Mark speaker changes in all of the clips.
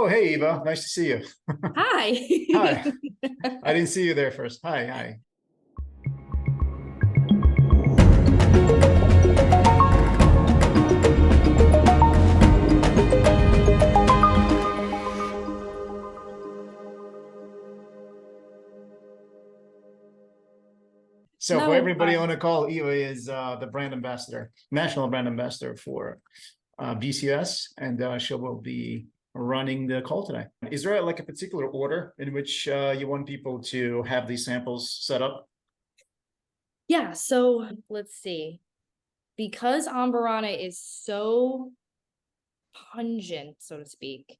Speaker 1: Oh, hey, Eva. Nice to see you.
Speaker 2: Hi.
Speaker 1: Hi. I didn't see you there first. Hi, hi. So for
Speaker 2: No,
Speaker 1: everybody on the call, Eva is the brand ambassador, national brand ambassador for BCS, and she will be running the call today. Is there like a particular order in which you want people to have these samples set up?
Speaker 2: yeah, so let's see. Because Amburana is so pungent, so to speak,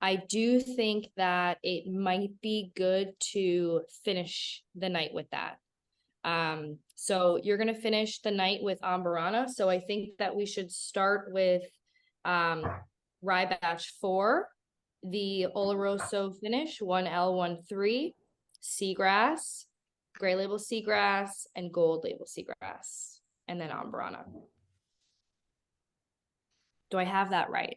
Speaker 2: I do think that it might be good to finish the night with that. So you're gonna finish the night with Amburana. So I think that we should start with Rye Batch 4, the Oloroso finish, 1L13, Seagrass, Gray Label Seagrass, and Gold Label Seagrass, and then Amburana. Do I have that right?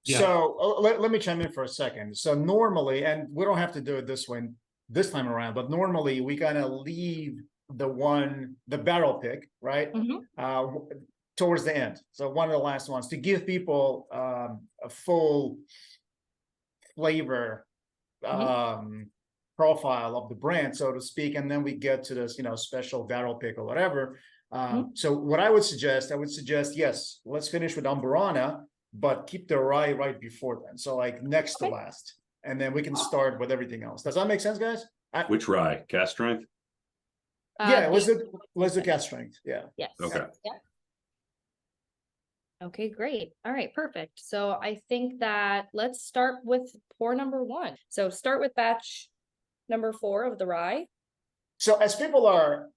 Speaker 1: Yeah. So let me chime in for a second. So normally, and we don't have to do it this way this time around, but normally we kind of leave the barrel pick, right? Towards the end. So one of the last ones to give people a full flavor profile of the brand, so to speak. And then we get to this, special barrel pick or whatever. So what I would suggest, yes, let's finish with Amburana, but keep the rye right before then. So like next to last, and then we can start with everything else. Does that make sense, guys?
Speaker 3: Which rye? Cask strength?
Speaker 1: Yeah, let's do cask strength. Yeah.
Speaker 2: Yes.
Speaker 3: Okay.
Speaker 2: Yeah. Okay, great. All right, perfect. So I think that let's start with pour number 1. So start with batch number 4 of the rye.
Speaker 1: So as people are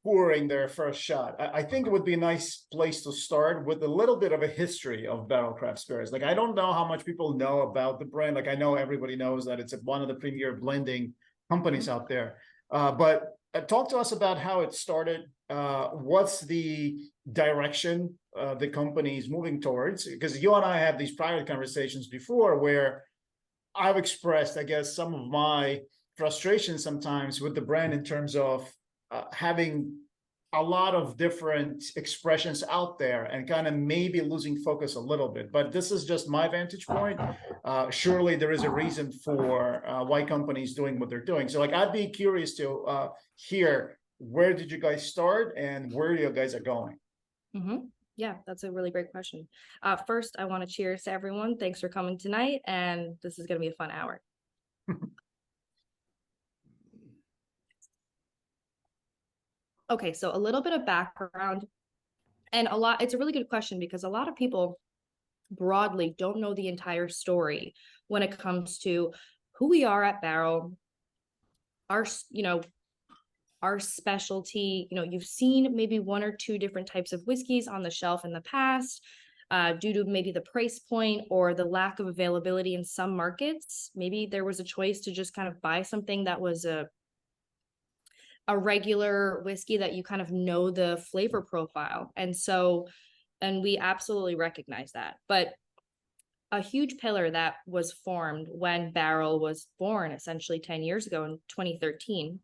Speaker 1: pouring their first shot, I think it would be a nice place to start with a little bit of a history of Barrell Craft Spirits. Like, I don't know how much people know about the brand. Like, I know everybody knows that it's one of the premier blending companies out there. But talk to us about how it started. What's the direction the company is moving towards? Because you and I had these private conversations before where I've expressed, I guess, some of my frustration sometimes with the brand in terms of having a lot of different expressions out there and kind of maybe losing focus a little bit. But this is just my vantage point. Surely there is a reason for why companies doing what they're doing. So like, I'd be curious to hear, where did you guys start and where you guys are going?
Speaker 2: Yeah, that's a really great question. First, I want to cheers to everyone. Thanks for coming tonight. And this is going to be a fun hour. Okay, so a little bit of background and it's a really good question because a lot of people broadly don't know the entire story when it comes to who we are at Barrell, our specialty. You've seen maybe 1 or 2 different types of whiskeys on the shelf in the past, due to maybe the price point or the lack of availability in some markets. Maybe there was a choice to just kind of buy something that was a regular whiskey that you kind of know the flavor profile. And we absolutely recognize that. But a huge pillar that was formed when Barrell was born essentially 10 years ago in 2013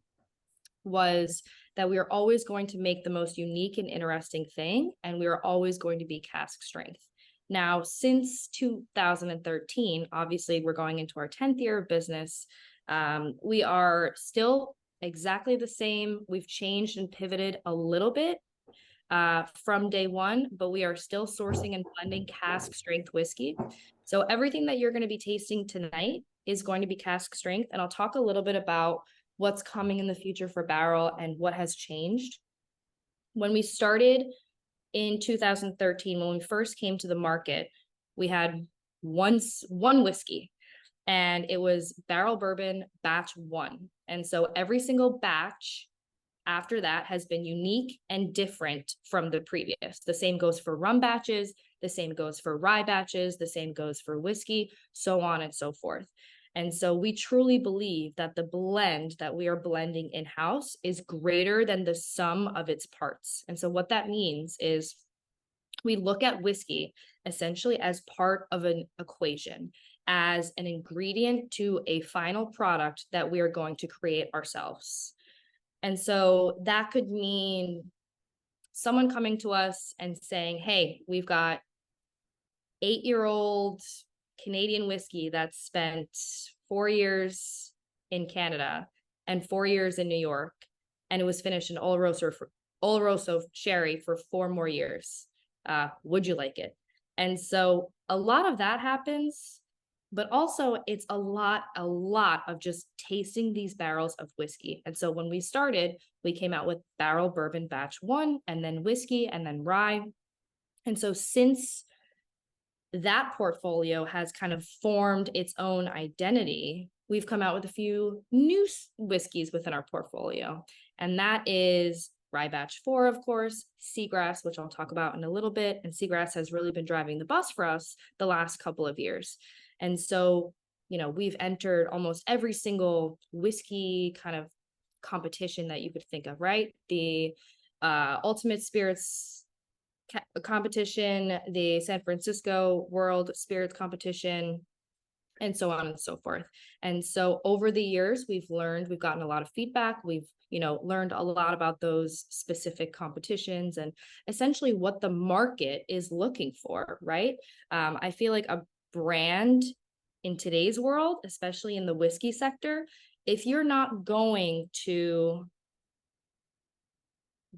Speaker 2: was that we are always going to make the most unique and interesting thing, and we are always going to be cask strength. Now, since 2013, obviously we're going into our 10th year of business. We are still exactly the same. We've changed and pivoted a little bit from day one, but we are still sourcing and blending cask strength whiskey. So everything that you're going to be tasting tonight is going to be cask strength. And I'll talk a little bit about what's coming in the future for Barrell and what has changed. When we started in 2013, when we first came to the market, we had one whiskey, and it was Barrell Bourbon Batch 1. And so every single batch after that has been unique and different from the previous. The same goes for rum batches, the same goes for rye batches, the same goes for whiskey, so on and so forth. And so we truly believe that the blend that we are blending in-house is greater than the sum of its parts. And so what that means is we look at whiskey essentially as part of an equation, as an ingredient to a final product that we are going to create ourselves. And so that could mean someone coming to us and saying, hey, we've got 8-year-old Canadian whiskey that spent 4 years in Canada and 4 years in New York, and it was finished in Oloroso sherry for 4 more years. Would you like it? And so a lot of that happens, but also it's a lot of just tasting these barrels of whiskey. And so when we started, we came out with barrel bourbon batch 1, and then whiskey, and then rye. And so since that portfolio has kind of formed its own identity, we've come out with a few new whiskeys within our portfolio. And that is Rye Batch 4, of course, Seagrass, which I'll talk about in a little bit. And Seagrass has really been driving the bus for us the last couple of years. And so, you know, we've entered almost every single whiskey kind of competition that you could think of, right? The Ultimate Spirits competition, the San Francisco World Spirits competition, and so on and so forth. And so over the years, we've gotten a lot of feedback. We've, you know, learned a lot about those specific competitions and essentially what the market is looking for, right? I feel like a brand in today's world, especially in the whiskey sector, if you're not going to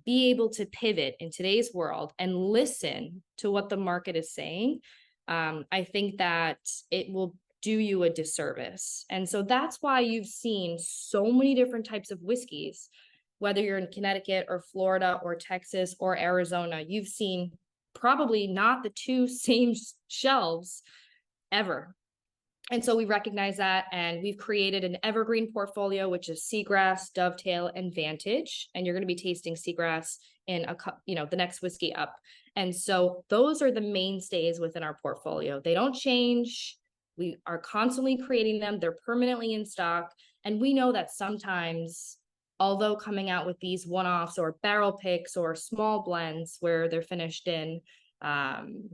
Speaker 2: be able to pivot in today's world and listen to what the market is saying, I think that it will do you a disservice. And so that's why you've seen so many different types of whiskeys, whether you're in Connecticut or Florida or Texas or Arizona, you've seen probably not the two same shelves ever. And so we recognize that, and we've created an evergreen portfolio, which is Seagrass, Dovetail, and Vantage. And you're going to be tasting Seagrass in the next whiskey up. And so those are the mainstays within our portfolio. They don't change. We are constantly creating them. They're permanently in stock. And we know that sometimes, although coming out with these one-offs or barrel picks or small blends where they're finished in Barolo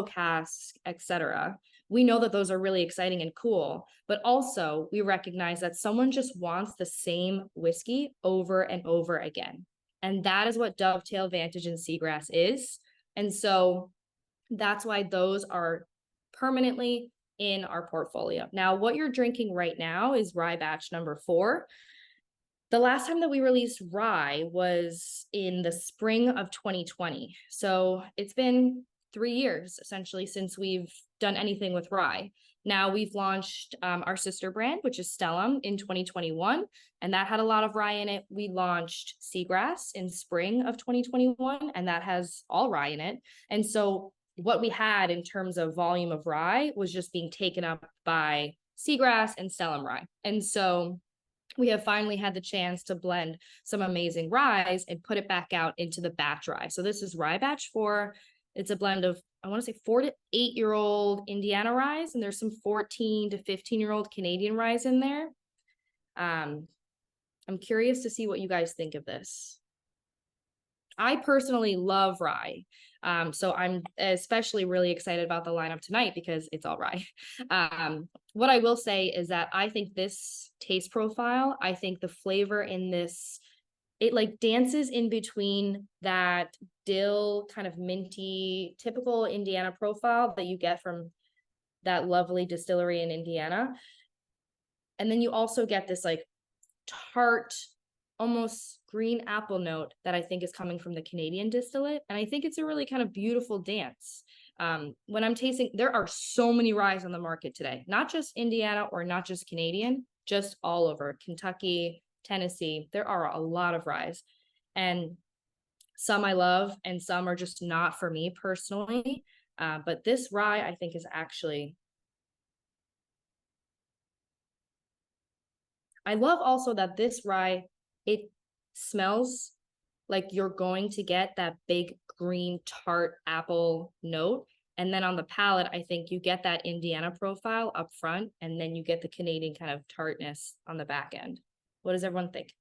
Speaker 2: casks, etc., we know that those are really exciting and cool, but also we recognize that someone just wants the same whiskey over and over again. And that is what Dovetail, Vantage, and Seagrass is. And so that's why those are permanently in our portfolio. Now, what you're drinking right now is Rye Batch number 4. The last time that we released rye was in the spring of 2020. So it's been 3 years essentially since we've done anything with rye. Now we've launched our sister brand, which is Stellum, in 2021, and that had a lot of rye in it. We launched Seagrass in spring of 2021, and that has all rye in it. And so what we had in terms of volume of rye was just being taken up by Seagrass and Stellum rye. And so we have finally had the chance to blend some amazing ryes and put it back out into the batch rye. So this is Rye Batch 4. It's a blend of, I want to say 4 to 8-year-old Indiana ryes, and there's some 14 to 15-year-old Canadian ryes in there. I'm curious to see what you guys think of this. I personally love rye. So I'm especially really excited about the lineup tonight because it's all rye. What I will say is that I think this taste profile, I think the flavor in this, it like dances in between that dill kind of minty, typical Indiana profile that you get from that lovely distillery in Indiana. And then you also get this like tart, almost green apple note that I think is coming from the Canadian distillate. And I think it's a really kind of beautiful dance. When I'm tasting, there are so many ryes on the market today, not just Indiana or not just Canadian, just all over Kentucky, Tennessee. There are a lot of ryes, and some I love and some are just not for me personally. But this rye I think is actually, I love also that this rye, it smells like you're going to get that big green tart apple note. And then on the palate, I think you get that Indiana profile up front, and then you get the Canadian kind of tartness on the back end. What does everyone think?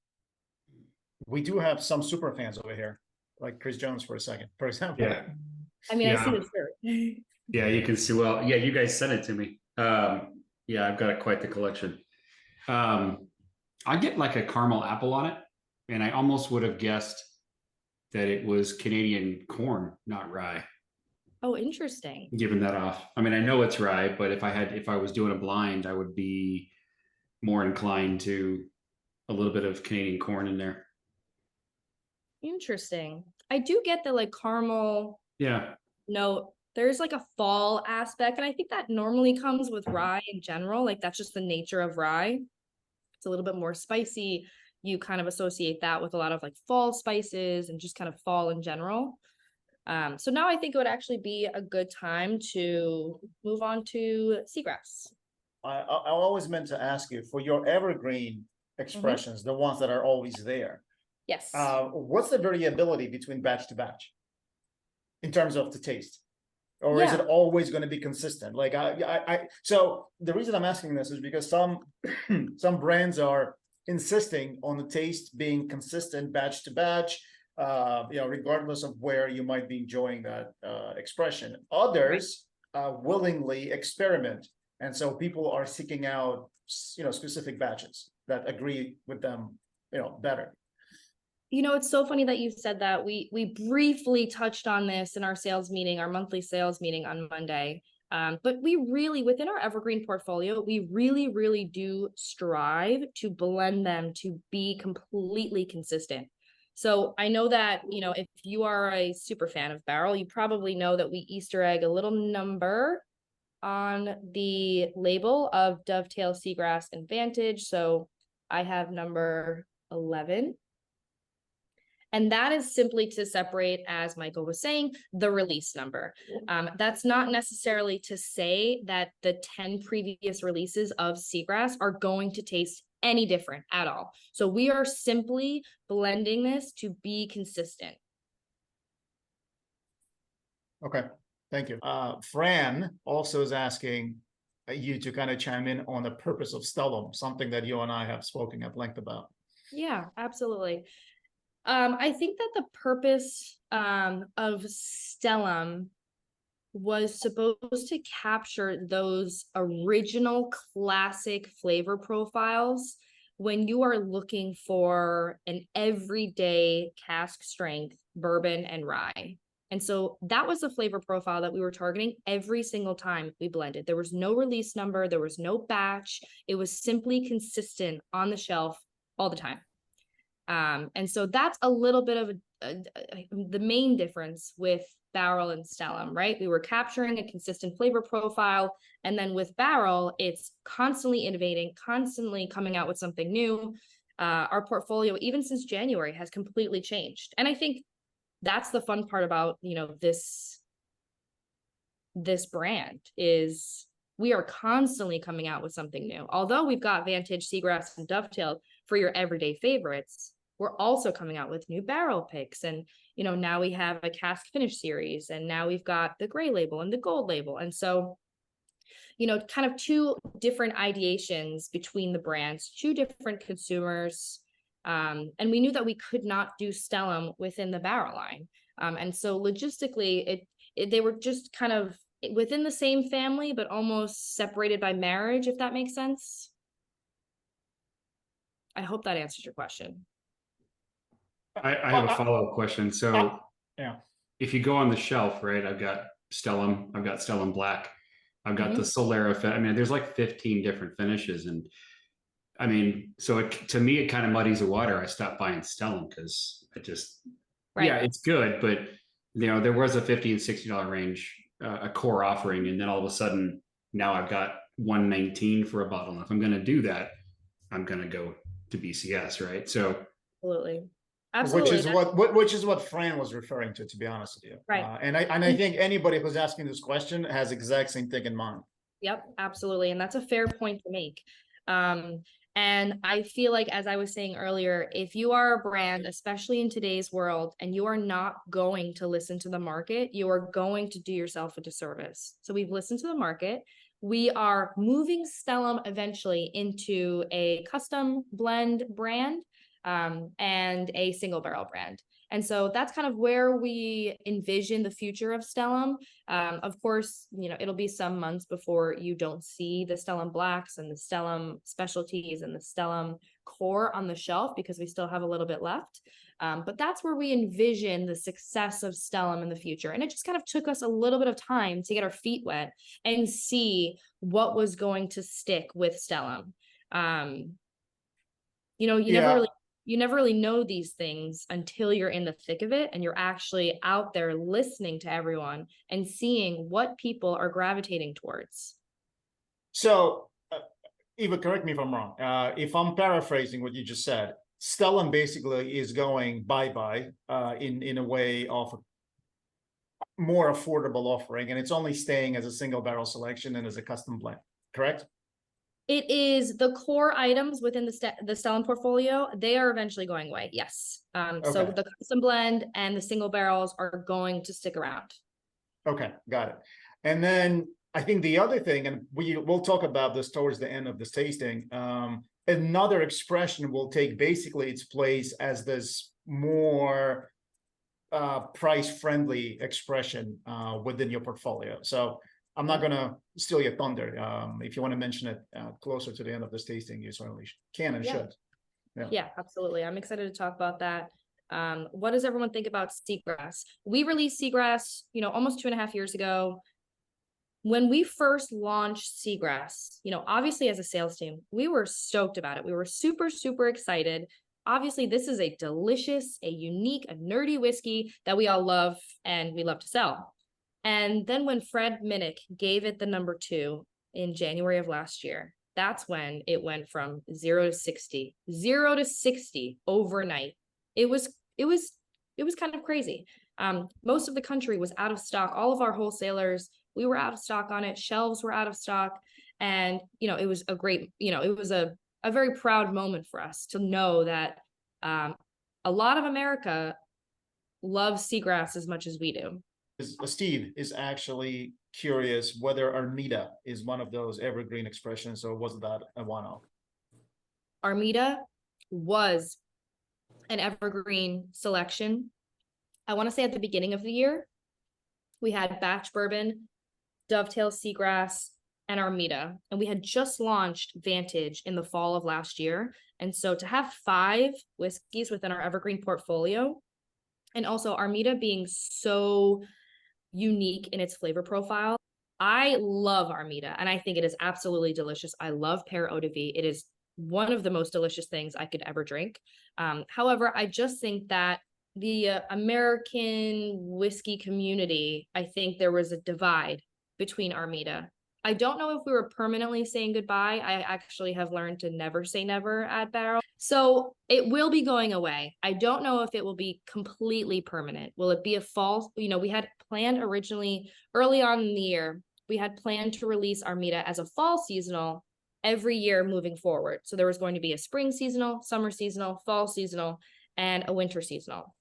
Speaker 1: We do have some super fans over here, like Chris Jones for example.
Speaker 3: Yeah.
Speaker 2: I mean, I see
Speaker 4: Yeah.
Speaker 2: the shirt.
Speaker 4: Yeah, you can see. Well, yeah, you guys sent it to me. Yeah, I've got quite the collection. I get like a caramel apple on it, and I almost would have guessed that it was Canadian corn, not rye.
Speaker 2: Oh, interesting.
Speaker 4: Given that off, I mean, I know it's rye, but if I was doing a blind, I would be more inclined to a little bit of Canadian corn in there.
Speaker 2: Interesting. I do get the like caramel
Speaker 4: Yeah,
Speaker 2: note. There's like a fall aspect, and I think that normally comes with rye in general. Like that's just the nature of rye. It's a little bit more spicy. You kind of associate that with a lot of like fall spices and just kind of fall in general. So now I think it would actually be a good time to move on to Seagrass.
Speaker 1: I always meant to ask you for your evergreen expressions, the ones that are always there.
Speaker 2: Yes.
Speaker 1: What's the variability between batch to batch in terms of the taste? Or is
Speaker 2: Yeah.
Speaker 1: it always going to be consistent? Like so the reason I'm asking this is because some some brands are insisting on the taste being consistent batch to batch, regardless of where you might be enjoying that expression. Others willingly experiment, and so people are seeking out specific batches that agree with them better.
Speaker 2: It's so funny that you said that. We briefly touched on this in our sales meeting, our monthly sales meeting on Monday. But we really, within our evergreen portfolio, we really, really do strive to blend them to be completely consistent. So I know that, if you are a super fan of Barrell, you probably know that we Easter egg a little number on the label of Dovetail, Seagrass, and Vantage. So I have number 11. And that is simply to separate, as Michael was saying, the release number. That's not necessarily to say that the 10 previous releases of Seagrass are going to taste any different at all. So we are simply blending this to be consistent.
Speaker 1: Okay, thank you. Fran also is asking you to kind of chime in on the purpose of Stellum, something that you and I have spoken at length about.
Speaker 2: Yeah, absolutely. I think that the purpose of Stellum was supposed to capture those original classic flavor profiles when you are looking for an everyday cask strength bourbon and rye. And so that was the flavor profile that we were targeting every single time we blended. There was no release number, there was no batch. It was simply consistent on the shelf all the time. And so that's a little bit of the main difference with Barrell and Stellum, right? We were capturing a consistent flavor profile. And then with Barrell, it's constantly innovating, constantly coming out with something new. Our portfolio, even since January, has completely changed. And I think that's the fun part about, this brand is we are constantly coming out with something new. Although we've got Vantage, Seagrass, and Dovetail for your everyday favorites, we're also coming out with new barrel picks. And, now we have a cask finish series, and now we've got the gray label and the gold label. And so, kind of two different ideations between the brands, two different consumers. And we knew that we could not do Stellum within the Barrell line. And so logistically, they were just kind of within the same family, but almost separated by marriage, if that makes sense. I hope that answers your question.
Speaker 4: I have a follow-up question. So
Speaker 1: yeah,
Speaker 4: if you go on the shelf, right, I've got Stellum Black, I've got the Solera. I mean, there's like 15 different finishes, and I mean, so to me, it kind of muddies the water. I stopped buying Stellum because yeah, it's good, but there was a $50 and $60 range, a core offering, and then all of a sudden, now I've got $119 for a bottle. And if I'm going to do that, I'm going to go to BCS, right? So
Speaker 2: absolutely.
Speaker 1: Which is what Fran was referring to be honest with you.
Speaker 2: Right.
Speaker 1: And I think anybody who's asking this question has exact same thing in mind.
Speaker 2: Yep, absolutely. And that's a fair point to make. And I feel like, as I was saying earlier, if you are a brand, especially in today's world, and you are not going to listen to the market, you are going to do yourself a disservice. So we've listened to the market. We are moving Stellum eventually into a custom blend brand and a single barrel brand. And so that's kind of where we envision the future of Stellum. Of course, it'll be some months before you don't see the Stellum Blacks and the Stellum Specialties and the Stellum Core on the shelf because we still have a little bit left. But that's where we envision the success of Stellum in the future. And it just kind of took us a little bit of time to get our feet wet and see what was going to stick with Stellum. You never really know these things until you're in the thick of it and you're actually out there listening to everyone and seeing what people are gravitating towards.
Speaker 1: So, Eva, correct me if I'm wrong. If I'm paraphrasing what you just said, Stellum basically is going bye-bye in a way of a more affordable offering, and it's only staying as a single barrel selection and as a custom blend, correct?
Speaker 2: It is the core items within the Stellum portfolio. They are eventually going away. Yes. So the custom blend and the single barrels are going to stick around.
Speaker 1: Okay, got it. And then I think the other thing, and we'll talk about this towards the end of this tasting, another expression will take basically its place as this more price-friendly expression within your portfolio. So I'm not going to steal your thunder. If you want to mention it closer to the end of this tasting, you certainly can and should.
Speaker 2: Yeah, absolutely. I'm excited to talk about that. What does everyone think about Seagrass? We released Seagrass, almost 2.5 years ago. When we first launched Seagrass, obviously as a sales team, we were stoked about it. We were super, super excited. Obviously, this is a delicious, a unique, a nerdy whiskey that we all love and we love to sell. And then when Fred Minnick gave it the number 2 in January of last year, that's when it went from 0 to 60 overnight. It was kind of crazy. Most of the country was out of stock. All of our wholesalers, we were out of stock on it. Shelves were out of stock. And, it was a great, it was a very proud moment for us to know that a lot of America loves Seagrass as much as we do.
Speaker 1: Steve is actually curious whether Armida is one of those evergreen expressions, or was that a one-off?
Speaker 2: Armida was an evergreen selection. I want to say at the beginning of the year, we had Batch Bourbon, Dovetail Seagrass, and Armida. And we had just launched Vantage in the fall of last year. And so to have 5 whiskeys within our evergreen portfolio, and also Armida being so unique in its flavor profile. I love Armida and I think it is absolutely delicious. I love pear eau de vie. It is one of the most delicious things I could ever drink. However, I just think that the American whiskey community, I think there was a divide between Armida. I don't know if we were permanently saying goodbye. I actually have learned to never say never at Barrell. So it will be going away. I don't know if it will be completely permanent. Will it be a fall? We had planned originally early on in the year, we had planned to release Armida as a fall seasonal every year moving forward. So there was going to be a spring seasonal, summer seasonal, fall seasonal, and a winter seasonal.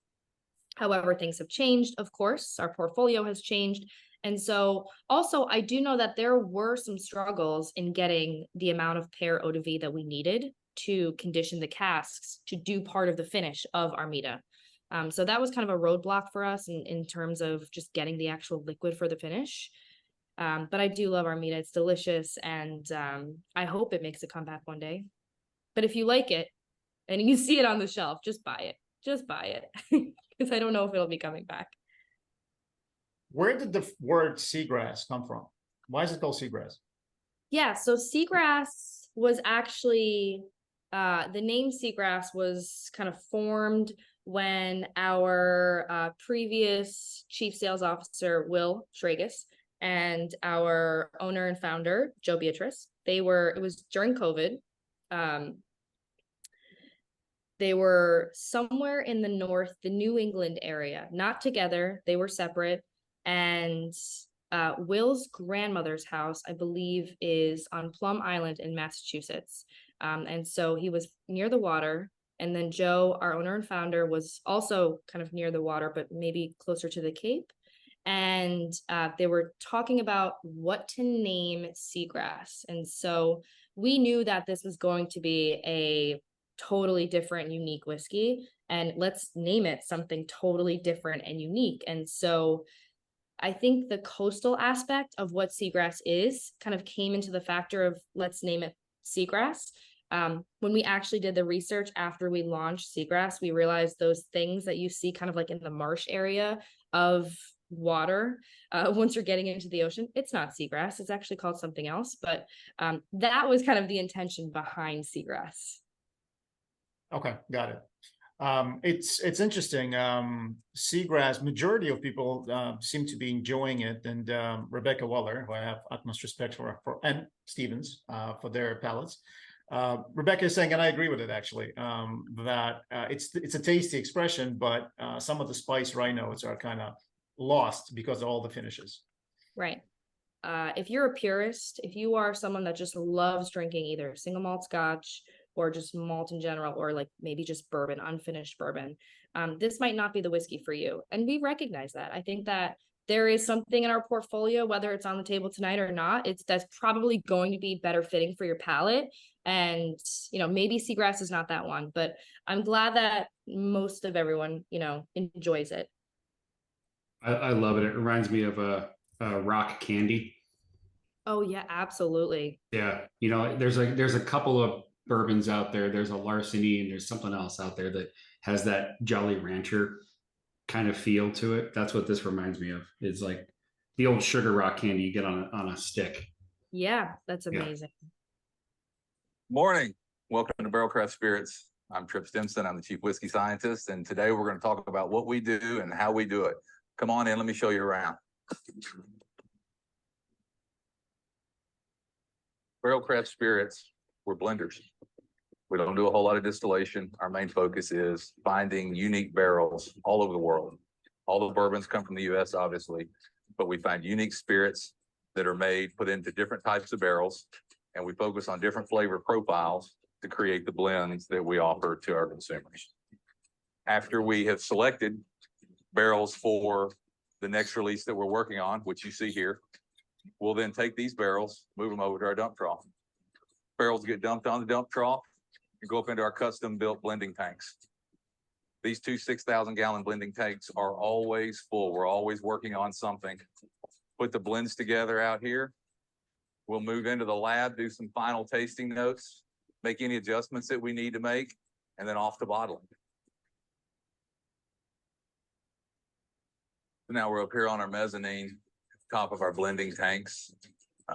Speaker 2: However, things have changed. Of course, our portfolio has changed. And so also, I do know that there were some struggles in getting the amount of pear eau de vie that we needed to condition the casks to do part of the finish of Armida. So that was kind of a roadblock for us in terms of just getting the actual liquid for the finish. But I do love Armida. It's delicious. And I hope it makes a comeback one day. But if you like it and you see it on the shelf, just buy it. Just buy it. Because I don't know if it'll be coming back.
Speaker 1: Where did the word seagrass come from? Why is it called seagrass?
Speaker 2: Yeah, so seagrass was actually, the name seagrass was kind of formed when our previous chief sales officer, Will Schragus, and our owner and founder, Joe Beatrice, it was during COVID. They were somewhere in the north, the New England area, not together. They were separate. And Will's grandmother's house, I believe, is on Plum Island in Massachusetts. And so he was near the water. And then Joe, our owner and founder, was also kind of near the water, but maybe closer to the Cape. And they were talking about what to name Seagrass. And so we knew that this was going to be a totally different, unique whiskey. and let's name it something totally different and unique. And so I think the coastal aspect of what Seagrass is kind of came into the factor of let's name it Seagrass. When we actually did the research after we launched Seagrass, we realized those things that you see kind of like in the marsh area of water, once you're getting into the ocean, it's not seagrass, it's actually called something else. But that was kind of the intention behind Seagrass.
Speaker 1: Okay, got it. It's interesting. Seagrass, majority of people seem to be enjoying it, and Rebecca Waller, who I have utmost respect for and Stevens for their palates. Rebecca is saying, and I agree with it actually, that it's a tasty expression, but some of the spice rye notes are kind of lost because of all the finishes.
Speaker 2: Right. If you're a purist, if you are someone that just loves drinking either single malt scotch or just malt in general, or like maybe just bourbon, unfinished bourbon, this might not be the whiskey for you. And we recognize that. I think that there is something in our portfolio, whether it's on the table tonight or not, that's probably going to be better fitting for your palate. And, maybe Seagrass is not that one, but I'm glad that most of everyone, enjoys it.
Speaker 4: I love it. It reminds me of a rock candy.
Speaker 2: Oh yeah, absolutely.
Speaker 4: Yeah, there's a couple of bourbons out there. There's a Larceny and there's something else out there that has that Jolly Rancher kind of feel to it. That's what this reminds me of. It's like the old sugar rock candy you get on a stick.
Speaker 2: Yeah, that's amazing.
Speaker 5: Yeah. Morning. Welcome to Barrell Craft Spirits. I'm Trip Stimson. I'm the Chief Whiskey Scientist, and today we're going to talk about what we do and how we do it. Come on in, let me show you around. Barrell Craft Spirits, we're blenders. We don't do a whole lot of distillation. Our main focus is finding unique barrels all over the world. All the bourbons come from the US, obviously, but we find unique spirits that are made, put into different types of barrels, and we focus on different flavor profiles to create the blends that we offer to our consumers. After we have selected barrels for the next release that we're working on, which you see here, we'll then take these barrels, move them over to our dump trough. Barrels get dumped on the dump trough and go up into our custom built blending tanks. These two 6,000-gallon blending tanks are always full. We're always working on something. Put the blends together out here. We'll move into the lab, do some final tasting notes, make any adjustments that we need to make, and then off to bottling. Now we're up here on our mezzanine, top of our blending tanks.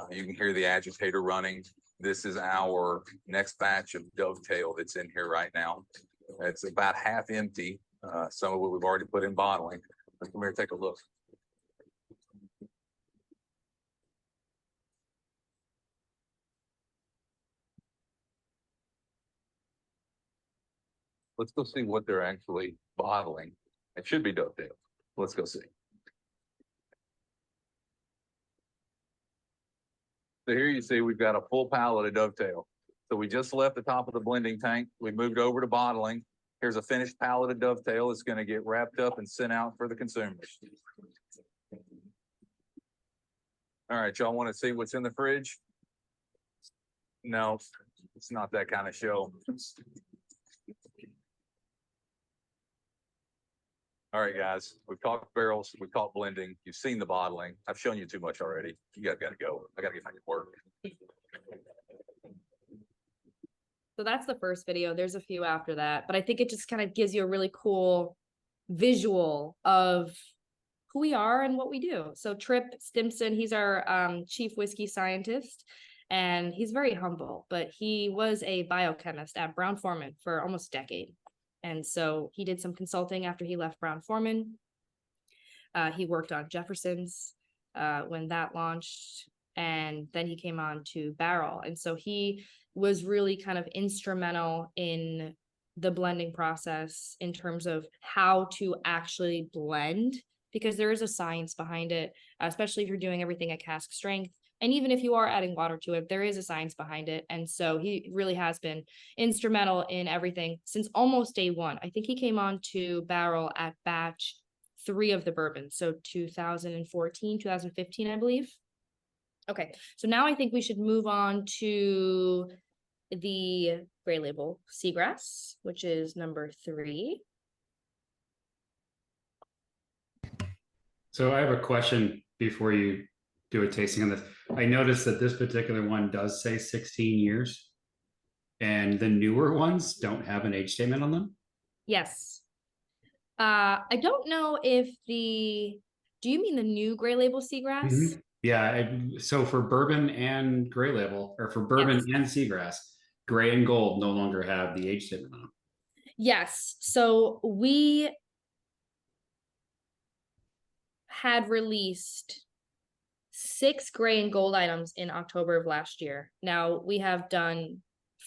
Speaker 5: You can hear the agitator running. This is our next batch of Dovetail that's in here right now. It's about half empty. Some of what we've already put in bottling. Let's come here and take a look. Let's go see what they're actually bottling. It should be Dovetail. Let's go see. So here you see we've got a full pallet of Dovetail. So we just left the top of the blending tank. We moved over to bottling. Here's a finished pallet of Dovetail. It's going to get wrapped up and sent out for the consumers. All right, y'all want to see what's in the fridge? No, it's not that kind of show. All right, guys, we've talked barrels, we've talked blending, you've seen the bottling. I've shown you too much already. You guys got to go. I got to get back to work.
Speaker 2: So that's the first video. There's a few after that, but I think it just kind of gives you a really cool visual of who we are and what we do. So Trip Stimson, he's our chief whiskey scientist, and he's very humble, but he was a biochemist at Brown-Forman for almost a decade. And so he did some consulting after he left Brown-Forman. He worked on Jefferson's when that launched, and then he came on to Barrell. And so he was really kind of instrumental in the blending process in terms of how to actually blend, because there is a science behind it, especially if you're doing everything at cask strength. And even if you are adding water to it, there is a science behind it. And so he really has been instrumental in everything since almost day one. I think he came on to Barrell at batch 3 of the bourbon. So 2014, 2015, I believe. Okay, so now I think we should move on to the gray label Seagrass, which is number 3.
Speaker 4: So I have a question before you do a tasting on this. I noticed that this particular one does say 16 years, and the newer ones don't have an age statement on them.
Speaker 2: Yes. I don't know if do you mean the new gray label Seagrass?
Speaker 4: Yeah. So for bourbon and gray label, or for bourbon
Speaker 2: Yes.
Speaker 4: and Seagrass, gray and gold no longer have the age statement on them.
Speaker 2: Yes. So we had released 6 gray and gold items in October of last year. Now we have done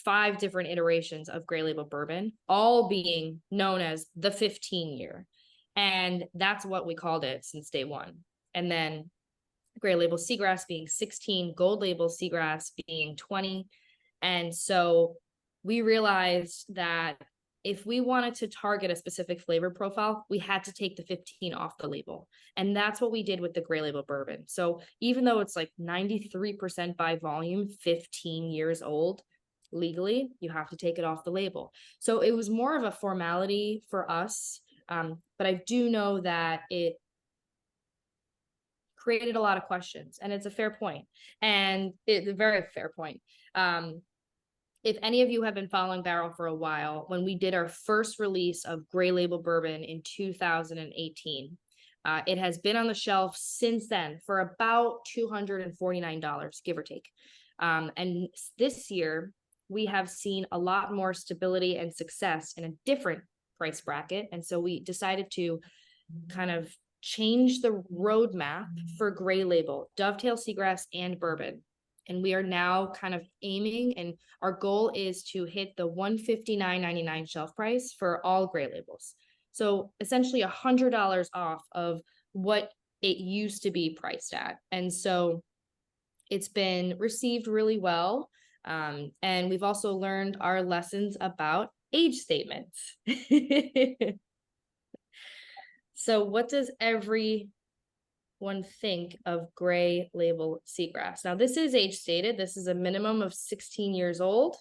Speaker 2: 5 different iterations of gray label bourbon, all being known as the 15 year. And that's what we called it since day one. And then gray label Seagrass being 16, gold label Seagrass being 20. And so we realized that if we wanted to target a specific flavor profile, we had to take the 15 off the label. And that's what we did with the gray label bourbon. So even though it's like 93% by volume, 15 years old, legally, you have to take it off the label. So it was more of a formality for us. But I do know that it created a lot of questions, and it's a fair point. And it's a very fair point. If any of you have been following Barrell for a while, when we did our first release of gray label bourbon in 2018, it has been on the shelf since then for about $249, give or take. And this year, we have seen a lot more stability and success in a different price bracket. And so we decided to kind of change the roadmap for gray label, dovetail, Seagrass, and bourbon. And we are now kind of aiming, and our goal is to hit the $159.99 shelf price for all gray labels. So essentially $100 off of what it used to be priced at. And so it's been received really well. And we've also learned our lessons about age statements. So what does everyone think of gray label Seagrass? Now, this is age stated. This is a minimum of 16 years old.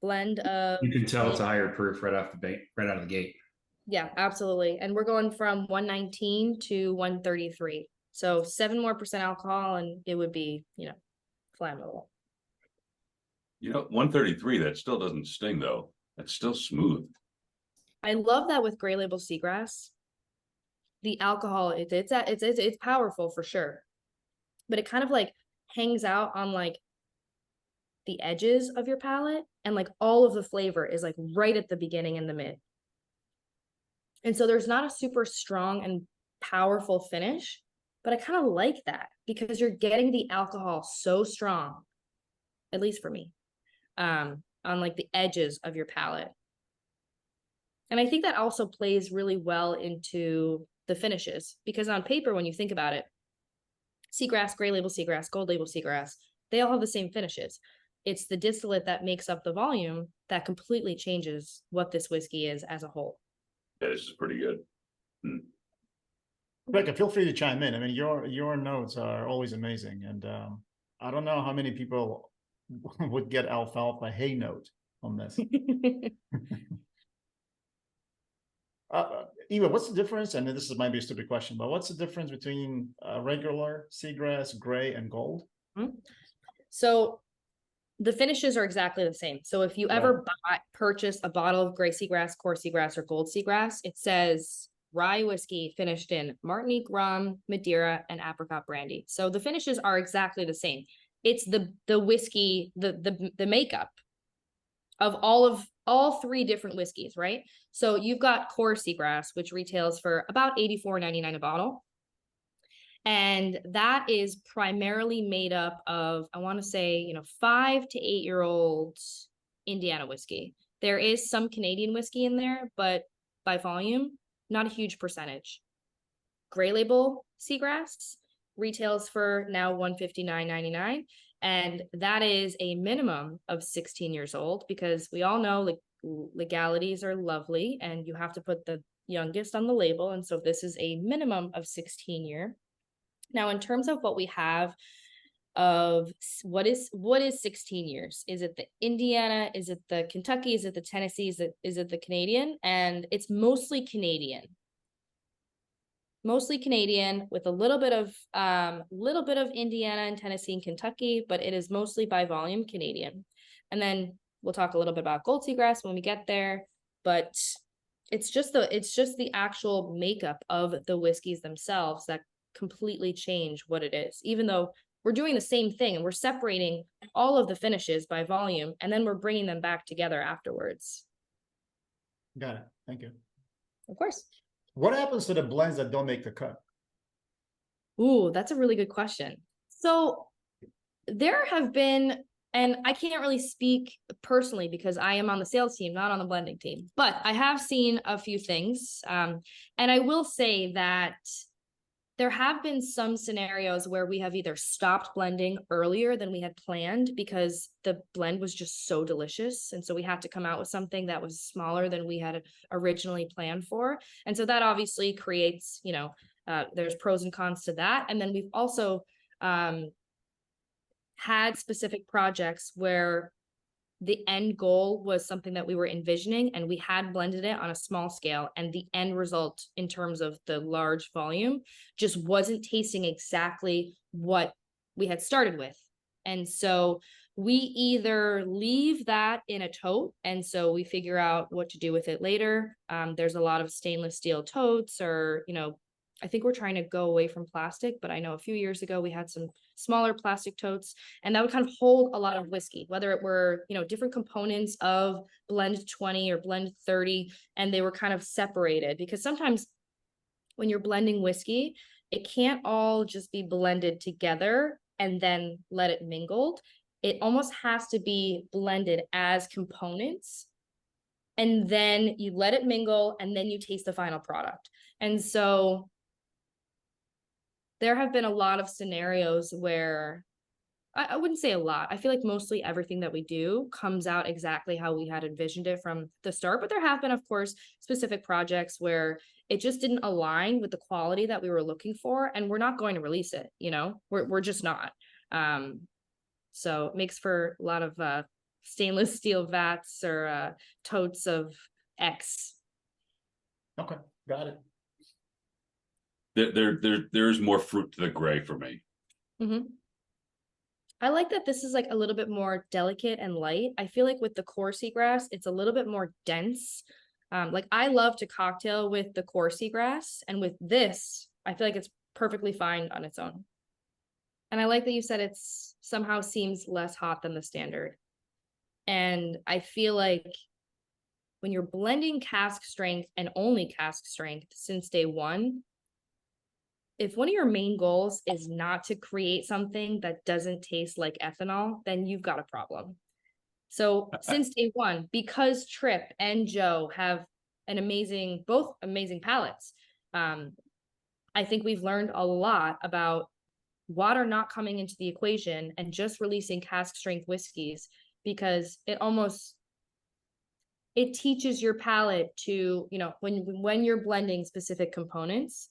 Speaker 2: Blend of...
Speaker 4: You can tell it's a higher proof right out of the gate.
Speaker 2: Yeah, absolutely. And we're going from 119 to 133. So 7% more alcohol, and it would be, flammable.
Speaker 3: 133, that still doesn't sting though. That's still smooth.
Speaker 2: I love that with gray label Seagrass. The alcohol, it's powerful for sure, but it kind of like hangs out on like the edges of your palate, and like all of the flavor is like right at the beginning and the mid. And so there's not a super strong and powerful finish, but I kind of like that because you're getting the alcohol so strong, at least for me, on like the edges of your palate. And I think that also plays really well into the finishes, because on paper, when you think about it, Seagrass, gray label Seagrass, gold label Seagrass, they all have the same finishes. It's the distillate that makes up the volume that completely changes what this whiskey is as a whole.
Speaker 3: Yeah, this is pretty good.
Speaker 1: Rebecca, feel free to chime in. I mean, your notes are always amazing, and I don't know how many people would get alfalfa hay note on this. Eva, what's the difference? And this might be a stupid question, but what's the difference between regular Seagrass, gray, and gold?
Speaker 2: So the finishes are exactly the same. So if you ever purchase a bottle of gray Seagrass, core Seagrass, or gold Seagrass, it says rye whiskey finished in Martinique rum, Madeira, and apricot brandy. So the finishes are exactly the same. It's the whiskey, the makeup of all 3 different whiskeys, right? So you've got core Seagrass, which retails for about $84.99 a bottle. And that is primarily made up of, I want to say, 5 to 8-year-old Indiana whiskey. There is some Canadian whiskey in there, but by volume, not a huge percentage. Gray label Seagrass retails for now $159.99. And that is a minimum of 16 years old, because we all know like legalities are lovely and you have to put the youngest on the label. And so this is a minimum of 16 year. Now, in terms of what we have of what is 16 years? Is it the Indiana? Is it the Kentucky? Is it the Tennessee? Is it the Canadian? And it's mostly Canadian. mostly Canadian with a little bit of Indiana and Tennessee and Kentucky, but it is mostly by volume Canadian. And then we'll talk a little bit about Gold Seagrass when we get there, but it's just the actual makeup of the whiskeys themselves that completely change what it is, even though we're doing the same thing and we're separating all of the finishes by volume and then we're bringing them back together afterwards.
Speaker 1: Got it. Thank you.
Speaker 2: Of course.
Speaker 1: What happens to the blends that don't make the cut?
Speaker 2: Ooh, that's a really good question. So there have been, and I can't really speak personally because I am on the sales team, not on the blending team, but I have seen a few things. And I will say that there have been some scenarios where we have either stopped blending earlier than we had planned because the blend was just so delicious. And so we had to come out with something that was smaller than we had originally planned for. And so that obviously creates, there's pros and cons to that. And then we've also had specific projects where the end goal was something that we were envisioning and we had blended it on a small scale, and the end result in terms of the large volume just wasn't tasting exactly what we had started with. And so we either leave that in a tote and so we figure out what to do with it later. There's a lot of stainless steel totes, or I think we're trying to go away from plastic, but I know a few years ago we had some smaller plastic totes, and that would kind of hold a lot of whiskey, whether it were, different components of blend 20 or blend 30, and they were kind of separated, because sometimes when you're blending whiskey, it can't all just be blended together and then let it mingled. It almost has to be blended as components, and then you let it mingle, and then you taste the final product. And so there have been a lot of scenarios where I wouldn't say a lot. I feel like mostly everything that we do comes out exactly how we had envisioned it from the start. But there have been, of course, specific projects where it just didn't align with the quality that we were looking for, and we're not going to release it. We're just not. So it makes for a lot of stainless steel vats or totes of X.
Speaker 1: Okay, got it.
Speaker 3: There's more fruit to the gray for me.
Speaker 2: Mm-hmm. I like that this is like a little bit more delicate and light. I feel like with the core Seagrass, it's a little bit more dense. Like I love to cocktail with the core Seagrass, and with this, I feel like it's perfectly fine on its own. And I like that you said it's somehow seems less hot than the standard. And I feel like when you're blending cask strength and only cask strength since day one, if one of your main goals is not to create something that doesn't taste like ethanol, then you've got a problem. So since day one, because Trip and Joe have both amazing palates, I think we've learned a lot about water not coming into the equation and just releasing cask strength whiskeys, because it teaches your palate to, when you're blending specific components,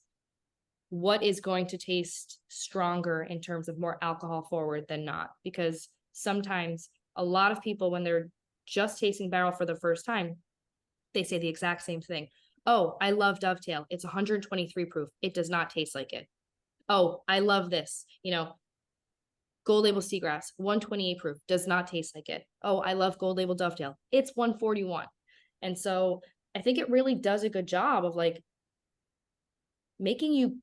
Speaker 2: what is going to taste stronger in terms of more alcohol forward than not. Because sometimes a lot of people, when they're just tasting barrel for the first time, they say the exact same thing. Oh, I love Dovetail. It's 123 proof. It does not taste like it. Oh, I love this. Gold Label Seagrass, 128 proof, does not taste like it. Oh, I love Gold Label Dovetail. It's 141. And so I think it really does a good job of like making you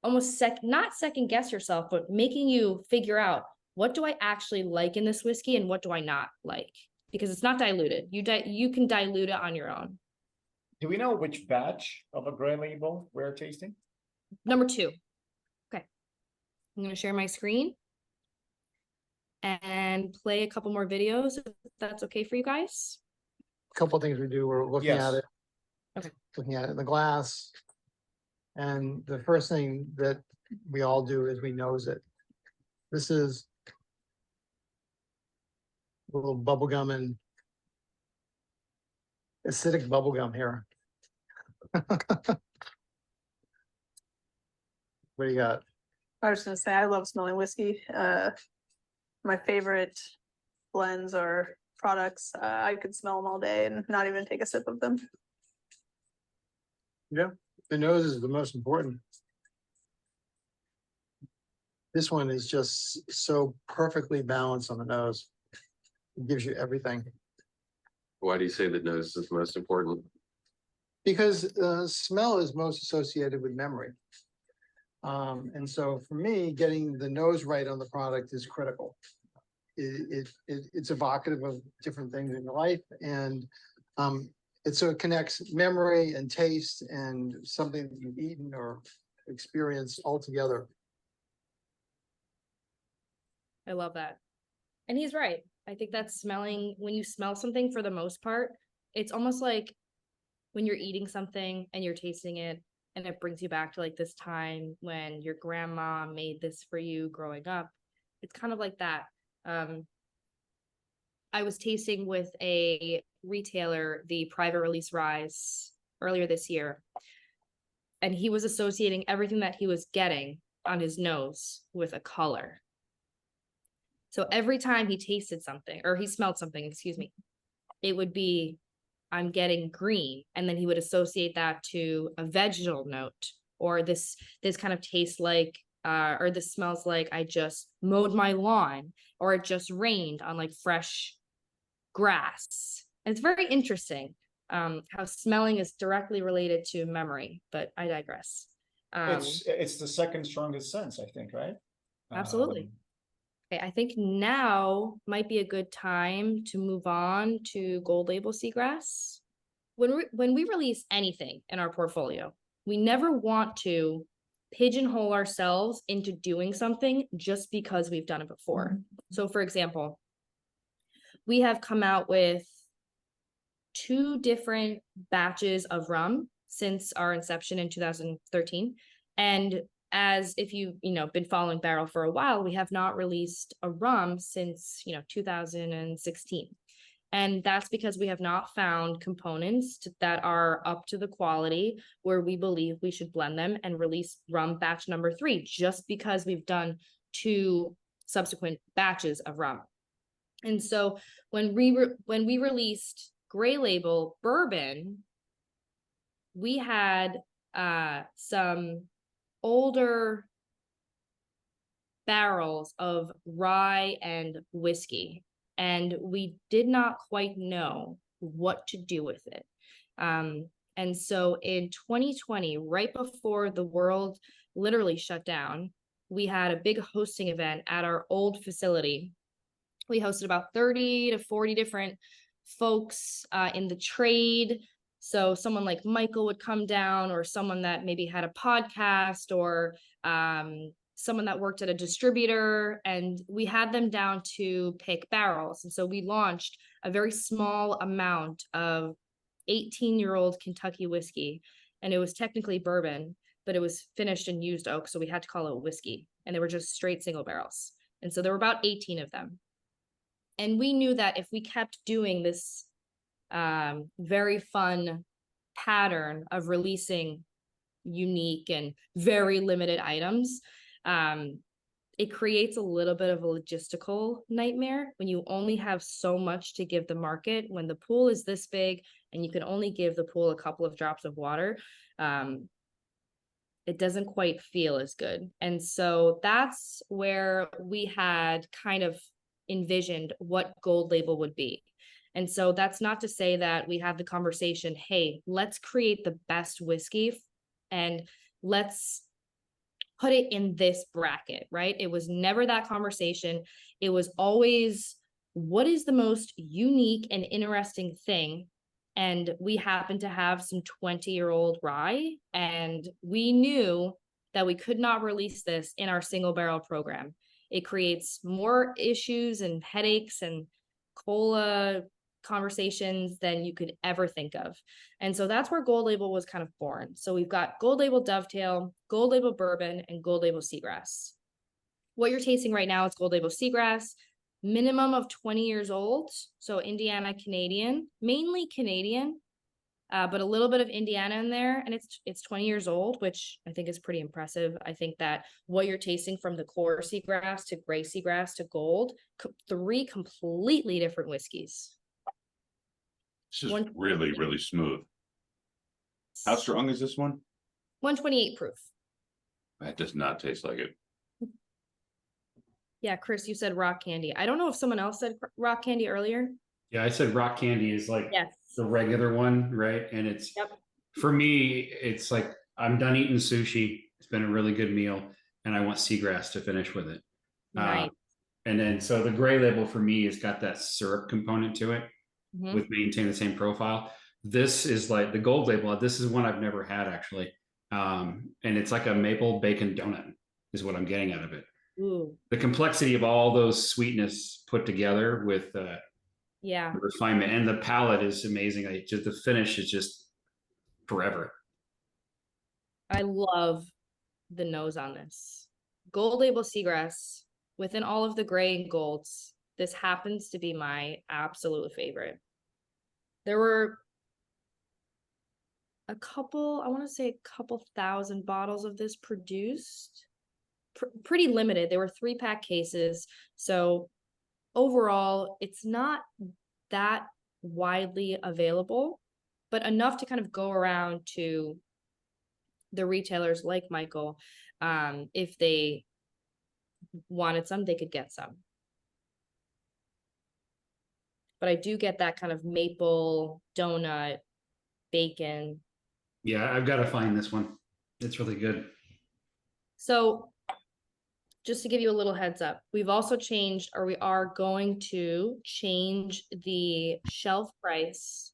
Speaker 2: almost not second guess yourself, but making you figure out, what do I actually like in this whiskey and what do I not like? Because it's not diluted. You can dilute it on your own.
Speaker 1: Do we know which batch of a Gray Label we're tasting?
Speaker 2: Number 2. Okay. I'm going to share my screen and play a couple more videos, if that's okay for you guys.
Speaker 6: A couple of things we do, we're looking at it.
Speaker 2: Okay.
Speaker 6: Looking at it in the glass. And the first thing that we all do is we nose it. This is a little bubblegum and acidic bubblegum here. What do you got?
Speaker 7: I was gonna say, I love smelling whiskey. My favorite blends or products, I could smell them all day and not even take a sip of them.
Speaker 6: Yeah. The nose is the most important. This one is just so perfectly balanced on the nose. It gives you everything.
Speaker 8: Why do you say the nose is most important?
Speaker 6: Because smell is most associated with memory. And so for me, getting the nose right on the product is critical. It's evocative of different things in your life, and it connects memory and taste and something that you've eaten or experienced all together.
Speaker 2: I love that. And he's right. I think that's smelling, when you smell something for the most part, it's almost like when you're eating something and you're tasting it and it brings you back to like this time when your grandma made this for you growing up. It's kind of like that. I was tasting with a retailer the private release Rise earlier this year, and he was associating everything that he was getting on his nose with a color. So every time he tasted something, or he smelled something, excuse me, it would be, I'm getting green. And then he would associate that to a vegetal note, or this kind of tastes like, or this smells like I just mowed my lawn, or it just rained on like fresh grass. And it's very interesting how smelling is directly related to memory, but I digress.
Speaker 1: It's the second strongest sense, I think, right?
Speaker 2: Absolutely. Okay, I think now might be a good time to move on to Gold Label Seagrass. When we release anything in our portfolio, we never want to pigeonhole ourselves into doing something just because we've done it before. So for example, we have come out with 2 different batches of rum since our inception in 2013. And as if you've been following Barrell for a while, we have not released a rum since 2016. And that's because we have not found components that are up to the quality where we believe we should blend them and release rum batch number 3, just because we've done 2 subsequent batches of rum. And so when we released Gray Label Bourbon, we had some older barrels of rye and whiskey, and we did not quite know what to do with it. And so in 2020, right before the world literally shut down, we had a big hosting event at our old facility. We hosted about 30 to 40 different folks in the trade. So someone like Michael would come down, or someone that maybe had a podcast, or someone that worked at a distributor, and we had them down to pick barrels. And so we launched a very small amount of 18-year-old Kentucky whiskey, and it was technically bourbon, but it was finished in used oak, so we had to call it whiskey, and they were just straight single barrels. And so there were about 18 of them. And we knew that if we kept doing this very fun pattern of releasing unique and very limited items, it creates a little bit of a logistical nightmare when you only have so much to give the market. When the pool is this big and you can only give the pool a couple of drops of water, it doesn't quite feel as good. And so that's where we had kind of envisioned what Gold Label would be. And so that's not to say that we had the conversation, hey, let's create the best whiskey and let's put it in this bracket, right? It was never that conversation. It was always, what is the most unique and interesting thing? And we happened to have some 20-year-old rye, and we knew that we could not release this in our single barrel program. It creates more issues and headaches and cola conversations than you could ever think of. And so that's where Gold Label was kind of born. So we've got Gold Label Dovetail, Gold Label Bourbon, and Gold Label Seagrass. What you're tasting right now is Gold Label Seagrass, minimum of 20 years old. So Indiana Canadian, mainly Canadian, but a little bit of Indiana in there. And it's 20 years old, which I think is pretty impressive. I think that what you're tasting from the core Seagrass to gray Seagrass to gold, 3 completely different whiskeys.
Speaker 3: This is really, really smooth. How strong is this one?
Speaker 2: 128 proof.
Speaker 3: That does not taste like it.
Speaker 2: Yeah, Chris, you said rock candy. I don't know if someone else said rock candy earlier.
Speaker 4: Yeah, I said rock candy is like
Speaker 2: Yes.
Speaker 4: the regular one, right? And it's
Speaker 2: Yep.
Speaker 4: for me, it's like I'm done eating sushi. It's been a really good meal, and I want seagrass to finish with it.
Speaker 2: Nice.
Speaker 4: And then so the gray label for me has got that syrup component to it
Speaker 2: Mhm.
Speaker 4: with maintain the same profile. This is like the gold label. This is one I've never had actually. And it's like a maple bacon donut is what I'm getting out of it.
Speaker 2: Ooh.
Speaker 4: The complexity of all those sweetness put together with
Speaker 2: Yeah.
Speaker 4: the refinement and the palate is amazing. Just the finish is just forever.
Speaker 2: I love the nose on this. Gold label Seagrass, within all of the gray and golds, this happens to be my absolute favorite. There were a couple, I want to say a couple thousand bottles of this produced. Pretty limited. There were 3-pack cases. So overall, it's not that widely available, but enough to kind of go around to the retailers like Michael. If they wanted some, they could get some. But I do get that kind of maple, donut, bacon.
Speaker 4: Yeah, I've got to find this one. It's really good.
Speaker 2: So just to give you a little heads up, we've also changed, or we are going to change the shelf price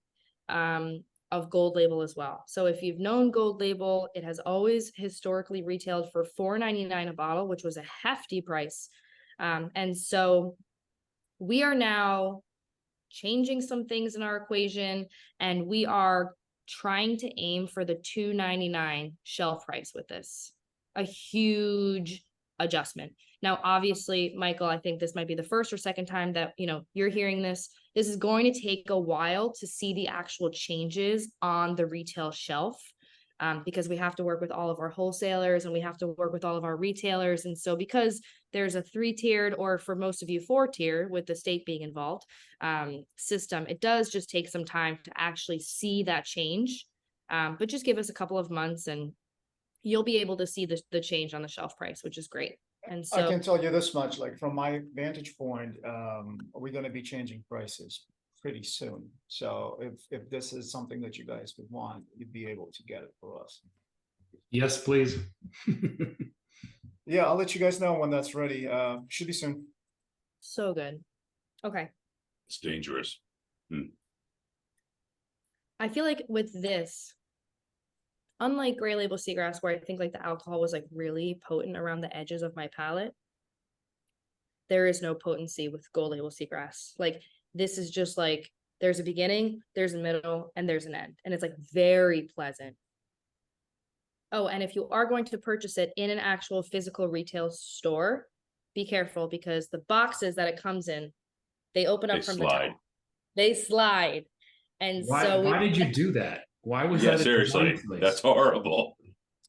Speaker 2: of Gold Label as well. So if you've known Gold Label, it has always historically retailed for $4.99 a bottle, which was a hefty price. And so we are now changing some things in our equation, and we are trying to aim for the $2.99 shelf price with this. A huge adjustment. Now, obviously, Michael, I think this might be the first or second time that, you're hearing this. This is going to take a while to see the actual changes on the retail shelf, because we have to work with all of our wholesalers and we have to work with all of our retailers. And so because there's a 3-tiered, or for most of you 4-tier with the state being involved, system, it does just take some time to actually see that change. But just give us a couple of months and you'll be able to see the change on the shelf price, which is great. And so
Speaker 1: I can tell you this much, like from my vantage point, we're gonna be changing prices pretty soon. So if this is something that you guys would want, you'd be able to get it for us.
Speaker 4: Yes, please.
Speaker 1: Yeah, I'll let you guys know when that's ready. Should be soon.
Speaker 2: so good. Okay.
Speaker 3: It's dangerous.
Speaker 2: I feel like with this, unlike Gray Label Seagrass, where I think like the alcohol was like really potent around the edges of my palate, there is no potency with Gold Label Seagrass. Like this is just like, there's a beginning, there's a middle, and there's an end. And it's like very pleasant. Oh, and if you are going to purchase it in an actual physical retail store, be careful because the boxes that it comes in, they open up
Speaker 3: They
Speaker 2: from
Speaker 3: slide.
Speaker 2: the top. They slide. And
Speaker 4: Why did you do that? Why was
Speaker 3: Yeah,
Speaker 4: that?
Speaker 3: seriously, that's horrible.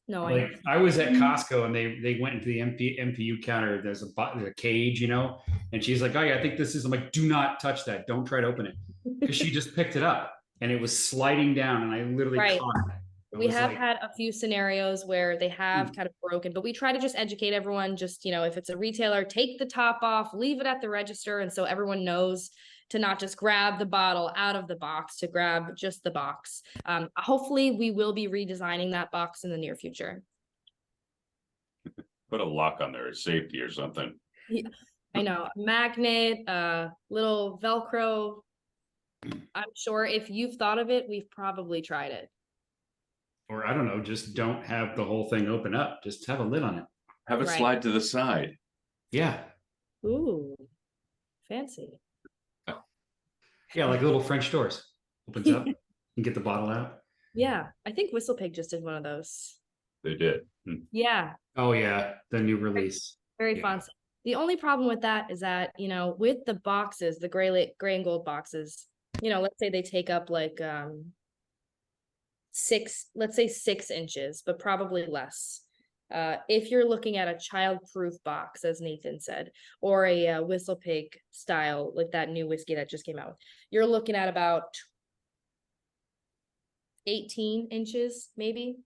Speaker 2: No,
Speaker 4: Like I was at Costco and they went into the MPU counter. There's a cage, and she's like, "Oh yeah, I think this is." I'm like, "Do not touch that. Don't try to open it," because she just picked it up and it was sliding down, and I literally
Speaker 2: Right.
Speaker 4: caught it.
Speaker 2: We have had a few scenarios where they have kind of broken, but we try to just educate everyone. Just, if it's a retailer, take the top off, leave it at the register. And so everyone knows to not just grab the bottle out of the box, to grab just the box. Hopefully we will be redesigning that box in the near future.
Speaker 3: Put a lock on there, safety or something.
Speaker 2: Yeah, I know. A magnet, little Velcro. I'm sure if you've thought of it, we've probably tried it.
Speaker 4: Or I don't know, just don't have the whole thing open up. Just have a lid on it.
Speaker 3: Have it
Speaker 2: Right.
Speaker 3: slide to the side.
Speaker 4: Yeah.
Speaker 2: Ooh, fancy.
Speaker 4: Yeah, like little French doors. Opens up and get the bottle out.
Speaker 2: Yeah, I think Whistle Pig just did one of those.
Speaker 3: They did.
Speaker 2: Yeah,
Speaker 4: Oh yeah, the new release.
Speaker 2: very
Speaker 4: Yeah.
Speaker 2: fun. The only problem with that is that, with the boxes, the gray and gold boxes, let's say they take up like 6 inches, but probably less. If you're looking at a child-proof box, as Nathan said, or a Whistle Pig style, like that new whiskey that just came out, you're looking at about 18 inches, maybe.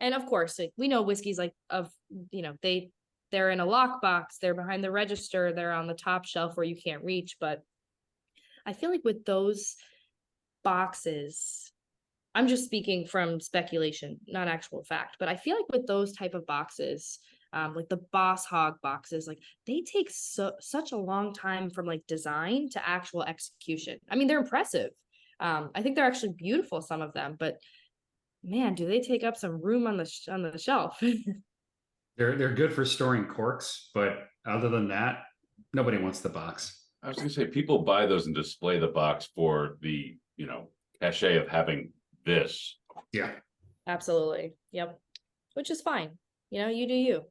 Speaker 2: And of course, like, we know whiskeys like they're in a lockbox, they're behind the register, they're on the top shelf where you can't reach. But I feel like with those boxes, I'm just speaking from speculation, not actual fact, but I feel like with those type of boxes, like the Boss Hog boxes, like they take such a long time from like design to actual execution. I mean, they're impressive. I think they're actually beautiful, some of them, but man, do they take up some room on the shelf.
Speaker 4: They're good for storing corks, but other than that, nobody wants the box.
Speaker 3: I was gonna say, people buy those and display the box for the, cachet of having this.
Speaker 4: Yeah.
Speaker 2: Absolutely. Yep. Which is fine. You do you.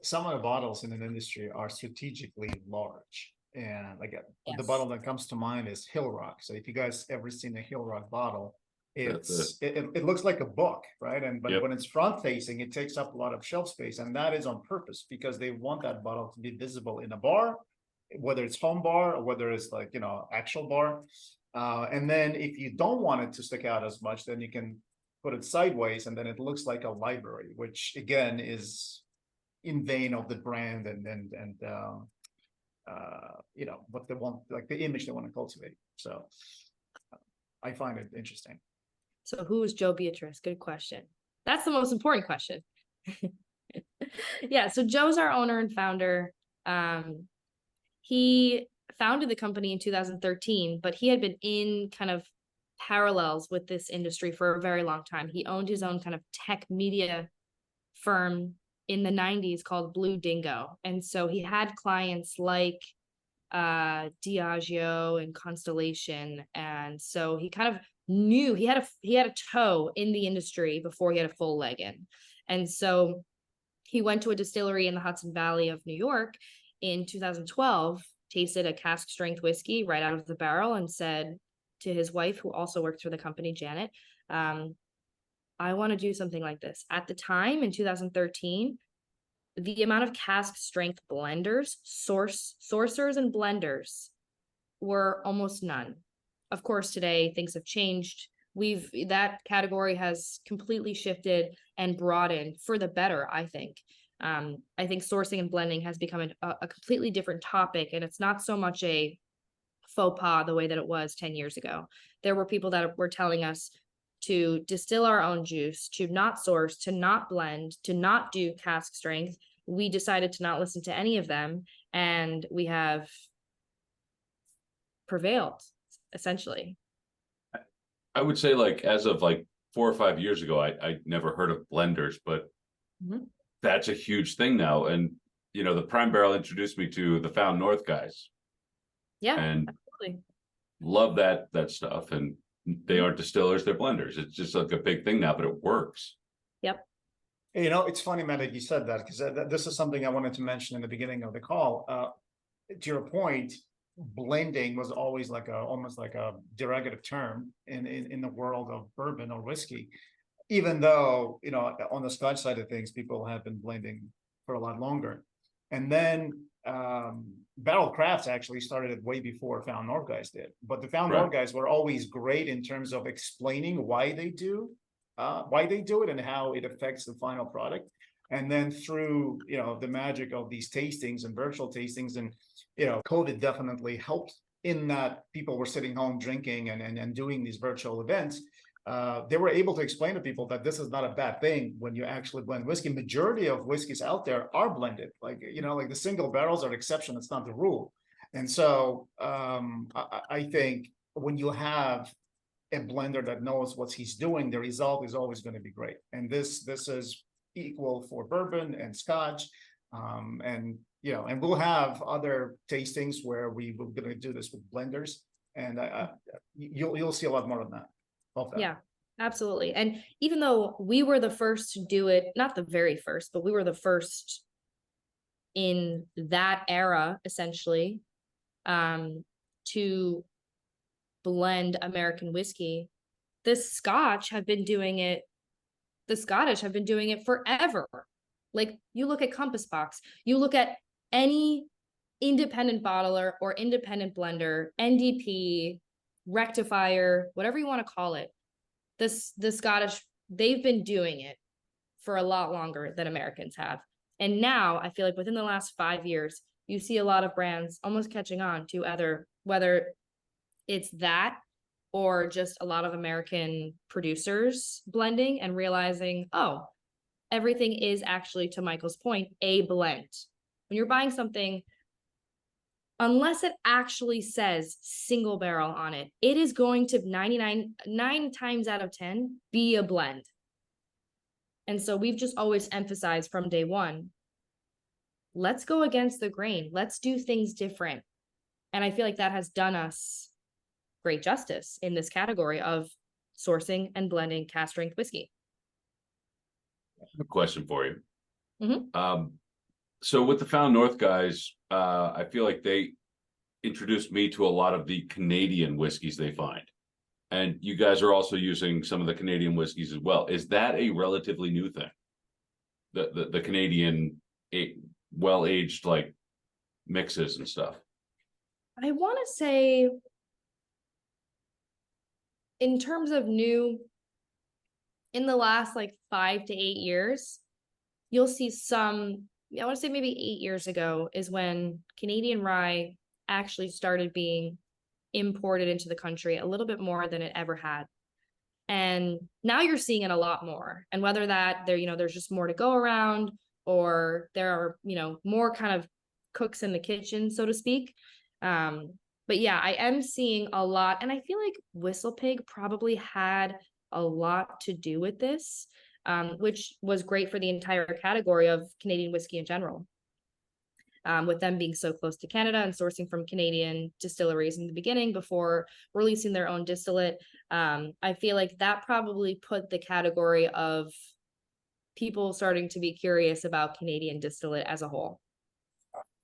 Speaker 1: Some of the bottles in an industry are strategically large. And like the
Speaker 2: Yes.
Speaker 1: bottle that comes to mind is Hill Rock. So if you guys ever seen a Hill Rock bottle,
Speaker 3: That's
Speaker 1: it looks like a book, right? But
Speaker 3: Yep.
Speaker 1: when it's front facing, it takes up a lot of shelf space, and that is on purpose because they want that bottle to be visible in a bar, whether it's home bar or whether it's like actual bar. And then if you don't want it to stick out as much, then you can put it sideways, and then it looks like a library, which again is in vein of the brand and what they want, like the image they want to cultivate. So I find it interesting.
Speaker 2: So who is Joe Beatrice? Good question. That's the most important question. Yeah, so Joe's our owner and founder. He founded the company in 2013, but he had been in kind of parallels with this industry for a very long time. He owned his own kind of tech media firm in the 90s called Blue Dingo. And so he had clients like Diageo and Constellation. And so he kind of knew he had a toe in the industry before he had a full leg in. And so he went to a distillery in the Hudson Valley of New York in 2012, tasted a cask strength whiskey right out of the barrel, and said to his wife, who also worked for the company, Janet, I want to do something like this. At the time in 2013, the amount of cask strength blenders, sourcers and blenders were almost none. Of course, today things have changed. That category has completely shifted and broadened for the better, I think. I think sourcing and blending has become a completely different topic, and it's not so much a faux pas the way that it was 10 years ago. There were people that were telling us to distill our own juice, to not source, to not blend, to not do cask strength. We decided to not listen to any of them, and we have prevailed, essentially.
Speaker 3: I would say, like, as of like 4 or 5 years ago, I never heard of blenders, but that's a huge thing now. And the Prime Barrel introduced me to the Found North guys.
Speaker 2: Yeah,
Speaker 3: and
Speaker 2: absolutely.
Speaker 3: love that stuff. And they aren't distillers, they're blenders. It's just like a big thing now, but it works.
Speaker 2: Yep.
Speaker 1: It's funny, Matt, that you said that, because this is something I wanted to mention in the beginning of the call. To your point, blending was always almost like a derogative term in the world of bourbon or whiskey, even though on the Scotch side of things, people have been blending for a lot longer. And then Barrell Crafts actually started it way before Found North guys did, but the Found North guys were always great in terms of explaining why they do it and how it affects the final product. And then through the magic of these tastings and virtual tastings, and COVID definitely helped in that people were sitting home drinking and doing these virtual events. They were able to explain to people that this is not a bad thing when you actually blend whiskey. Majority of whiskeys out there are blended, like the single barrels are the exception, it's not the rule. And so I think when you have a blender that knows what he's doing, the result is always going to be great. And this is equal for bourbon and Scotch, and we'll have other tastings where we're going to do this with blenders, and you'll see a lot more of that.
Speaker 2: Yeah, absolutely. And even though we were the first to do it, not the very first, but we were the first in that era, essentially, to blend American whiskey, the Scottish have been doing it forever. Like, you look at Compass Box, you look at any independent bottler or independent blender, NDP, rectifier, whatever you want to call it, the Scottish, they've been doing it for a lot longer than Americans have. And now I feel like within the last 5 years, you see a lot of brands almost catching on to whether it's that or just a lot of American producers blending and realizing, oh, everything is actually, to Michael's point, a blend. When you're buying something, unless it actually says single barrel on it, it is going to 9 times out of 10 be a blend. And so we've just always emphasized from day one, let's go against the grain. Let's do things different. And I feel like that has done us great justice in this category of sourcing and blending cask strength whiskey.
Speaker 3: A question for you.
Speaker 2: Mm-hmm.
Speaker 3: So with the Found North guys, I feel like they introduced me to a lot of the Canadian whiskeys they find. And you guys are also using some of the Canadian whiskeys as well. Is that a relatively new thing? The Canadian well-aged like mixes and stuff?
Speaker 2: I want to say, in terms of new, in the last like 5 to 8 years, you'll see some, I want to say maybe 8 years ago is when Canadian rye actually started being imported into the country a little bit more than it ever had. And now you're seeing it a lot more. And whether that there's just more to go around, or there are, more kind of cooks in the kitchen, so to speak. But yeah, I am seeing a lot. And I feel like Whistle Pig probably had a lot to do with this, which was great for the entire category of Canadian whiskey in general. With them being so close to Canada and sourcing from Canadian distilleries in the beginning before releasing their own distillate. I feel like that probably put the category of people starting to be curious about Canadian distillate as a whole.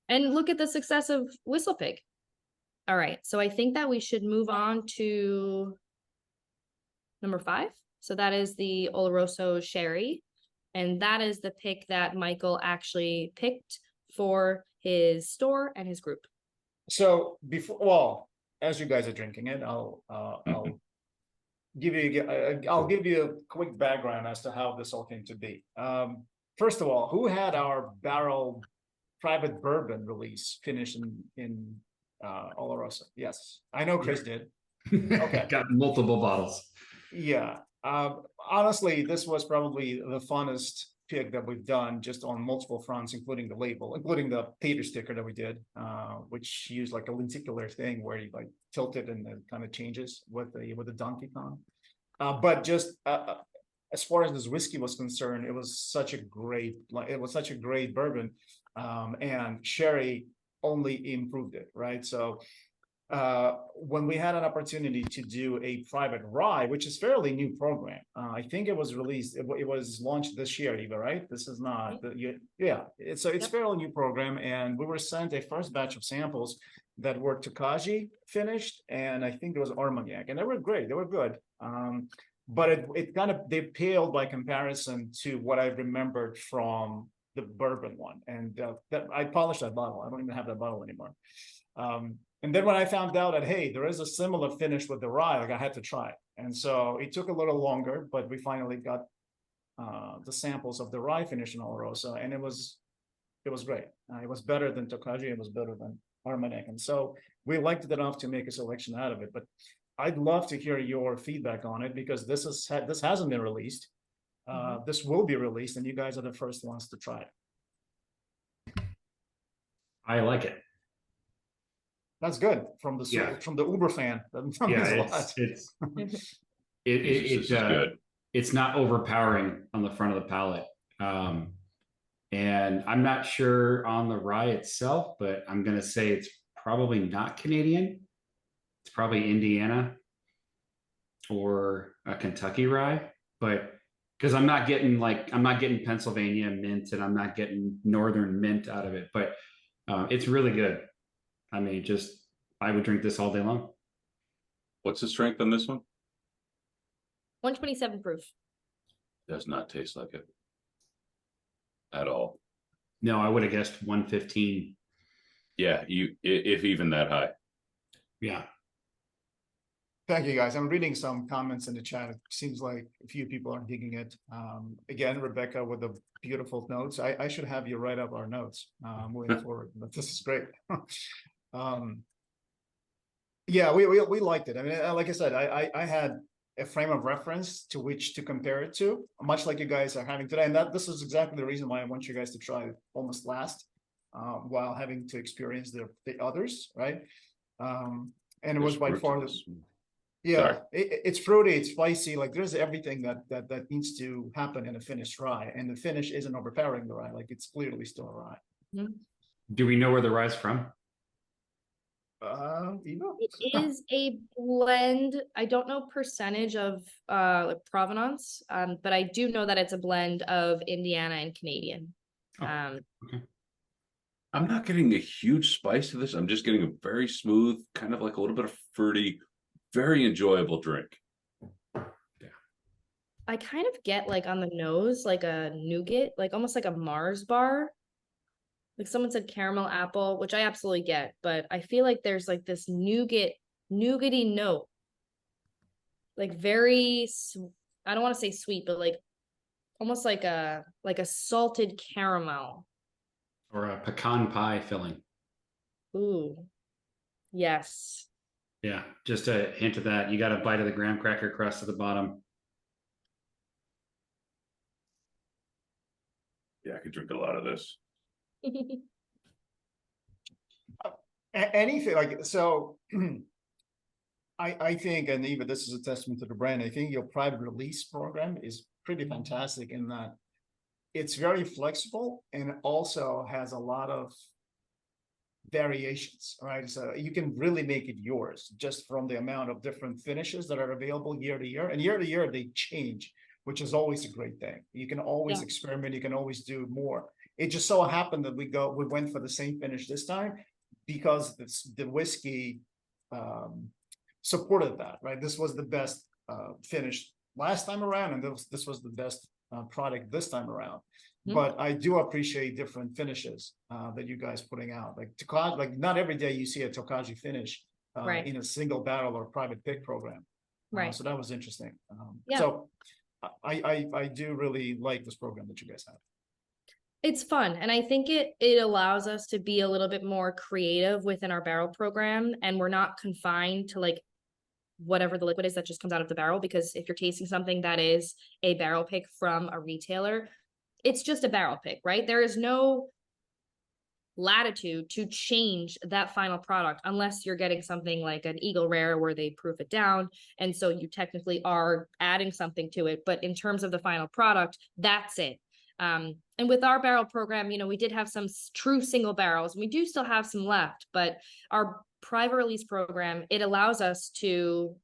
Speaker 2: And look at the success of Whistle Pig. All right, so I think that we should move on to number 5. So that is the Oloroso Sherry. And that is the pick that Michael actually picked for his store and his group.
Speaker 1: So as you guys are drinking it, I'll give you a quick background as to how this all came to be. First of all, who had our Barrell private bourbon release finished in Oloroso? Yes, I know Chris did. Okay,
Speaker 4: got multiple bottles.
Speaker 1: Yeah, honestly, this was probably the funnest pick that we've done, just on multiple fronts, including the label, including the paper sticker that we did, which used like a lenticular thing where you like tilt it and it kind of changes with the Donkey Kong. But just as far as this whiskey was concerned, it was such a great bourbon, and sherry only improved it, right? So when we had an opportunity to do a private rye, which is fairly new program, I think it was released, it was launched this year, Eva, right? This is not, it's fairly new program, and we were sent a first batch of samples that were Tokaji finished, and I think there was Armagnac, and they were great, they were good. But it kind of, they paled by comparison to what I remembered from the bourbon one, and that I polished that bottle. I don't even have that bottle anymore. And then when I found out that, hey, there is a similar finish with the rye, like I had to try it. And so it took a little longer, but we finally got the samples of the rye finish in Oloroso, and it was great. It was better than Tokaji, it was better than Armagnac. And so we liked it enough to make a selection out of it. But I'd love to hear your feedback on it, because this hasn't been released. This will be released, and you guys are the first ones to try it.
Speaker 4: I like it.
Speaker 1: That's good from the Uber fan.
Speaker 4: It's not overpowering on the front of the palate, and I'm not sure on the rye itself, but I'm gonna say it's probably not Canadian. It's probably Indiana or a Kentucky rye, but because I'm not getting Pennsylvania mint, and I'm not getting Northern mint out of it, but it's really good. I mean, I would drink this all day long.
Speaker 3: What's the strength on this one?
Speaker 2: 127 proof.
Speaker 3: Does not taste like it at all.
Speaker 4: No, I would have guessed 115.
Speaker 3: Yeah, if even that high.
Speaker 4: Yeah.
Speaker 1: Thank you, guys. I'm reading some comments in the chat. It seems like a few people are digging it. Again, Rebecca with the beautiful notes. I should have you write up our notes moving forward, but this is great. Yeah, we liked it. I mean, like I said, I had a frame of reference to which to compare it to, much like you guys are having today. And this is exactly the reason why I want you guys to try it almost last, while having to experience the others, right? And it was by far the, yeah, it's fruity, it's spicy, like there's everything that needs to happen in a finished rye, and the finish isn't overpowering the rye, like it's clearly still a rye.
Speaker 4: Do we know where the rye's from?
Speaker 1: You know,
Speaker 2: It is a blend. I don't know percentage of like provenance, but I do know that it's a blend of Indiana and Canadian.
Speaker 4: Okay.
Speaker 3: I'm not getting a huge spice to this. I'm just getting a very smooth, kind of like a little bit of fruity, very enjoyable drink.
Speaker 2: I kind of get like on the nose, like a nougat, like almost like a Mars bar. Like someone said caramel apple, which I absolutely get, but I feel like there's like this nougaty note. Like very, I don't want to say sweet, but like almost like a salted caramel.
Speaker 4: Or a pecan pie filling.
Speaker 2: Ooh, yes.
Speaker 4: Yeah, just a hint of that. You got a bite of the graham cracker crust at the bottom.
Speaker 3: Yeah, I could drink a lot of this.
Speaker 1: Anything like so. I think, and even this is a testament to the brand, I think your private release program is pretty fantastic in that it's very flexible and also has a lot of variations, right? So you can really make it yours just from the amount of different finishes that are available year to year, and year to year they change, which is always a great thing. You can always experiment, you can always do more. It just so happened that we went for the same finish this time because the whiskey supported that, right? This was the best finish last time around, and this was the best product this time around. But I do appreciate different finishes that you guys putting out. Like Tokaji, like not every day you see a Tokaji finish in a single barrel or private pick program.
Speaker 2: Right.
Speaker 1: So that was interesting. So I do really like this program that you guys have.
Speaker 2: It's fun, and I think it allows us to be a little bit more creative within our barrel program, and we're not confined to like whatever the liquid is that just comes out of the barrel, because if you're tasting something that is a barrel pick from a retailer, it's just a barrel pick, right? There is no latitude to change that final product unless you're getting something like an Eagle Rare where they proof it down, and so you technically are adding something to it, but in terms of the final product, that's it. And with our barrel program, you know, we did have some true single barrels, and we do still have some left, but our private release program, it allows us to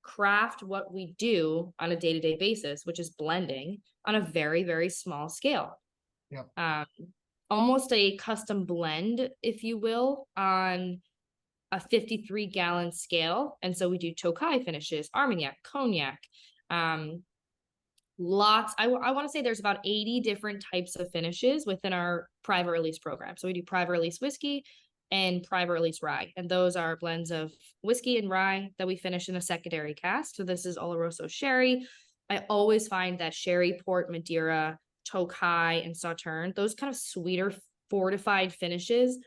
Speaker 2: craft what we do on a day-to-day basis, which is blending on a very, very small scale. Almost a custom blend, if you will, on a 53-gallon scale. And so we do Tokai finishes, Armagnac, Cognac, lots. I want to say there's about 80 different types of finishes within our private release program. So we do private release whiskey and private release rye, and those are blends of whiskey and rye that we finish in a secondary cask. So this is Oloroso sherry. I always find that sherry, port, Madeira, Tokai, and Sauterne, those kind of sweeter fortified finishes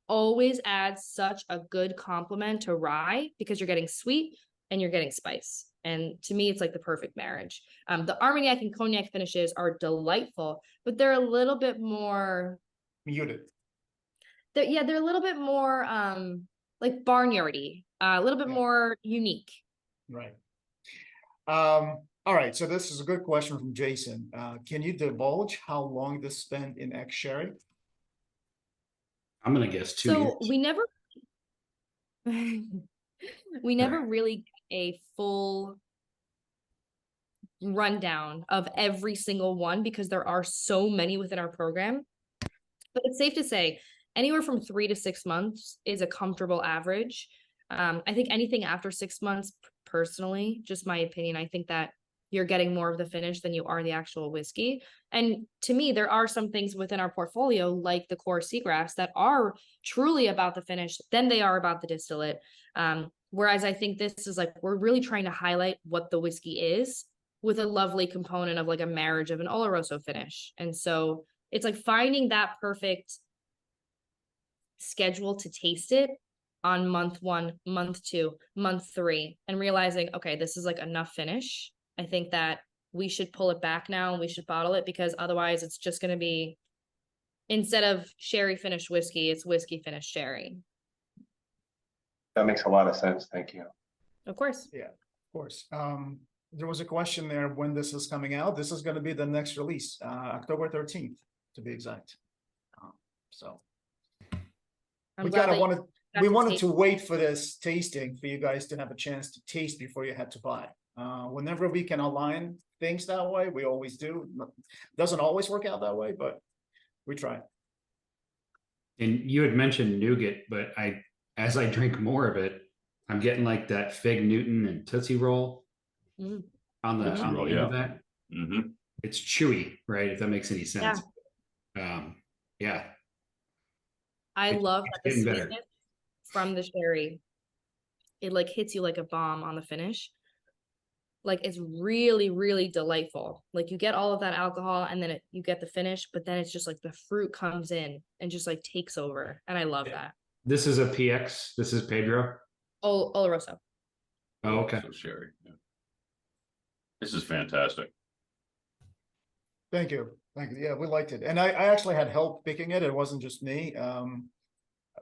Speaker 2: always add such a good complement to rye, because you're getting sweet and you're getting spice. And to me, it's like the perfect marriage. The Armagnac and Cognac finishes are delightful, but they're a little bit more
Speaker 1: muted.
Speaker 2: They're a little bit more like barnyardy, a little bit more unique.
Speaker 1: Right. All right. So this is a good question from Jason. Can you divulge how long this spent in X sherry?
Speaker 4: I'm gonna guess 2 years.
Speaker 2: So we never really get a full rundown of every single one, because there are so many within our program. But it's safe to say anywhere from 3 to 6 months is a comfortable average. I think anything after 6 months, personally, just my opinion, I think that you're getting more of the finish than you are the actual whiskey. And to me, there are some things within our portfolio, like the core Seagrass, that are truly about the finish than they are about the distillate. Whereas I think this is like, we're really trying to highlight what the whiskey is with a lovely component of like a marriage of an Oloroso finish. And so it's like finding that perfect schedule to taste it on month 1, month 2, month 3, and realizing, okay, this is like enough finish. I think that we should pull it back now and we should bottle it, because otherwise it's just going to be, instead of sherry finished whiskey, it's whiskey finished sherry.
Speaker 9: That makes a lot of sense. Thank you.
Speaker 2: Of course.
Speaker 1: Yeah, of course. There was a question there when this is coming out. This is going to be the next release, October 13th, to be exact. So
Speaker 2: I'm
Speaker 1: we
Speaker 2: glad
Speaker 1: kind of
Speaker 2: that
Speaker 1: wanted,
Speaker 2: got
Speaker 1: we
Speaker 2: to
Speaker 1: wanted
Speaker 2: taste
Speaker 1: to wait for this tasting for you guys to have a chance to taste before you had to buy. Whenever we can align things that way, we always do. Doesn't always work out that way, but we try.
Speaker 4: And you had mentioned nougat, but as I drink more of it, I'm getting like that Fig Newton and Tootsie Roll
Speaker 2: Mm.
Speaker 4: on the
Speaker 3: Tootsie
Speaker 4: end
Speaker 3: Roll,
Speaker 4: of
Speaker 3: yeah.
Speaker 4: that.
Speaker 3: Mm-hmm.
Speaker 4: It's chewy, right? If that makes any sense. Yeah.
Speaker 2: I
Speaker 4: It's
Speaker 2: love that the
Speaker 4: getting better.
Speaker 2: sweetness from the sherry, it like hits you like a bomb on the finish. Like it's really, really delightful. Like you get all of that alcohol and then you get the finish, but then it's just like the fruit comes in and just like takes over. And I love that.
Speaker 4: This is a PX. This is Pedro.
Speaker 2: Oh, Oloroso.
Speaker 4: Oh, okay.
Speaker 3: So sherry. Yeah. This is fantastic.
Speaker 1: Thank you. Thank you. Yeah, we liked it. And I actually had help picking it. It wasn't just me. One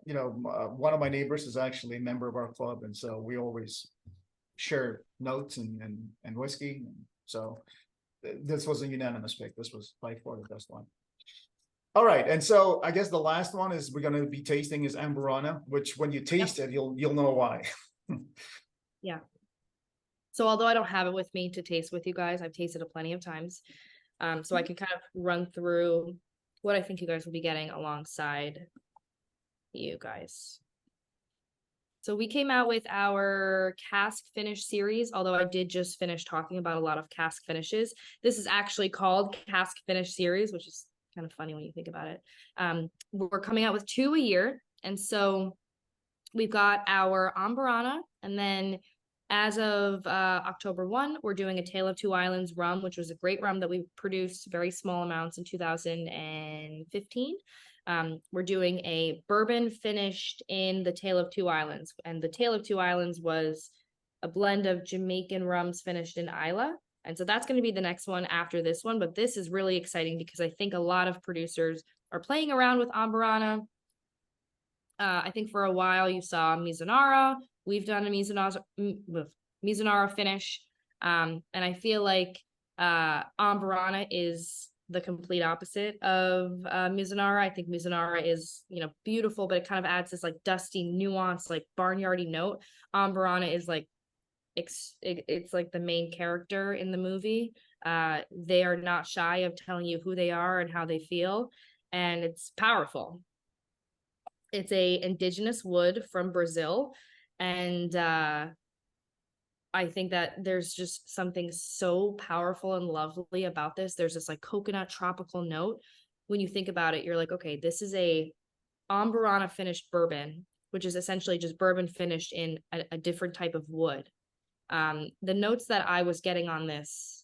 Speaker 1: of my neighbors is actually a member of our club. And so we always share notes and whiskey. So this was a unanimous pick. This was by far the best one. All right. And so I guess the last one is we're going to be tasting is Amburana, which when you taste it, you'll know why.
Speaker 2: Yeah. So although I don't have it with me to taste with you guys, I've tasted it plenty of times. So I can kind of run through what I think you guys will be getting alongside you guys. So we came out with our cask finish series, although I did just finish talking about a lot of cask finishes. This is actually called Cask Finish Series, which is kind of funny when you think about it. We're coming out with 2 a year. And so we've got our Amburana, and then as of October 1, we're doing a Tale of Two Islands rum, which was a great rum that we produced very small amounts in 2015. We're doing a bourbon finished in the Tale of Two Islands. And the Tale of Two Islands was a blend of Jamaican rums finished in Isla. And so that's going to be the next one after this one. But this is really exciting because I think a lot of producers are playing around with Amburana. I think for a while you saw Mizunara. We've done a Mizunara finish. And I feel like Amburana is the complete opposite of Mizunara. I think Mizunara is, beautiful, but it kind of adds this like dusty, nuanced, like barnyardy note. Amburana is like, it's like the main character in the movie. They are not shy of telling you who they are and how they feel, and it's powerful. It's a indigenous wood from Brazil, and I think that there's just something so powerful and lovely about this. There's this like coconut tropical note. When you think about it, you're like, okay, this is a Amburana finished bourbon, which is essentially just bourbon finished in a different type of wood. The notes that I was getting on this,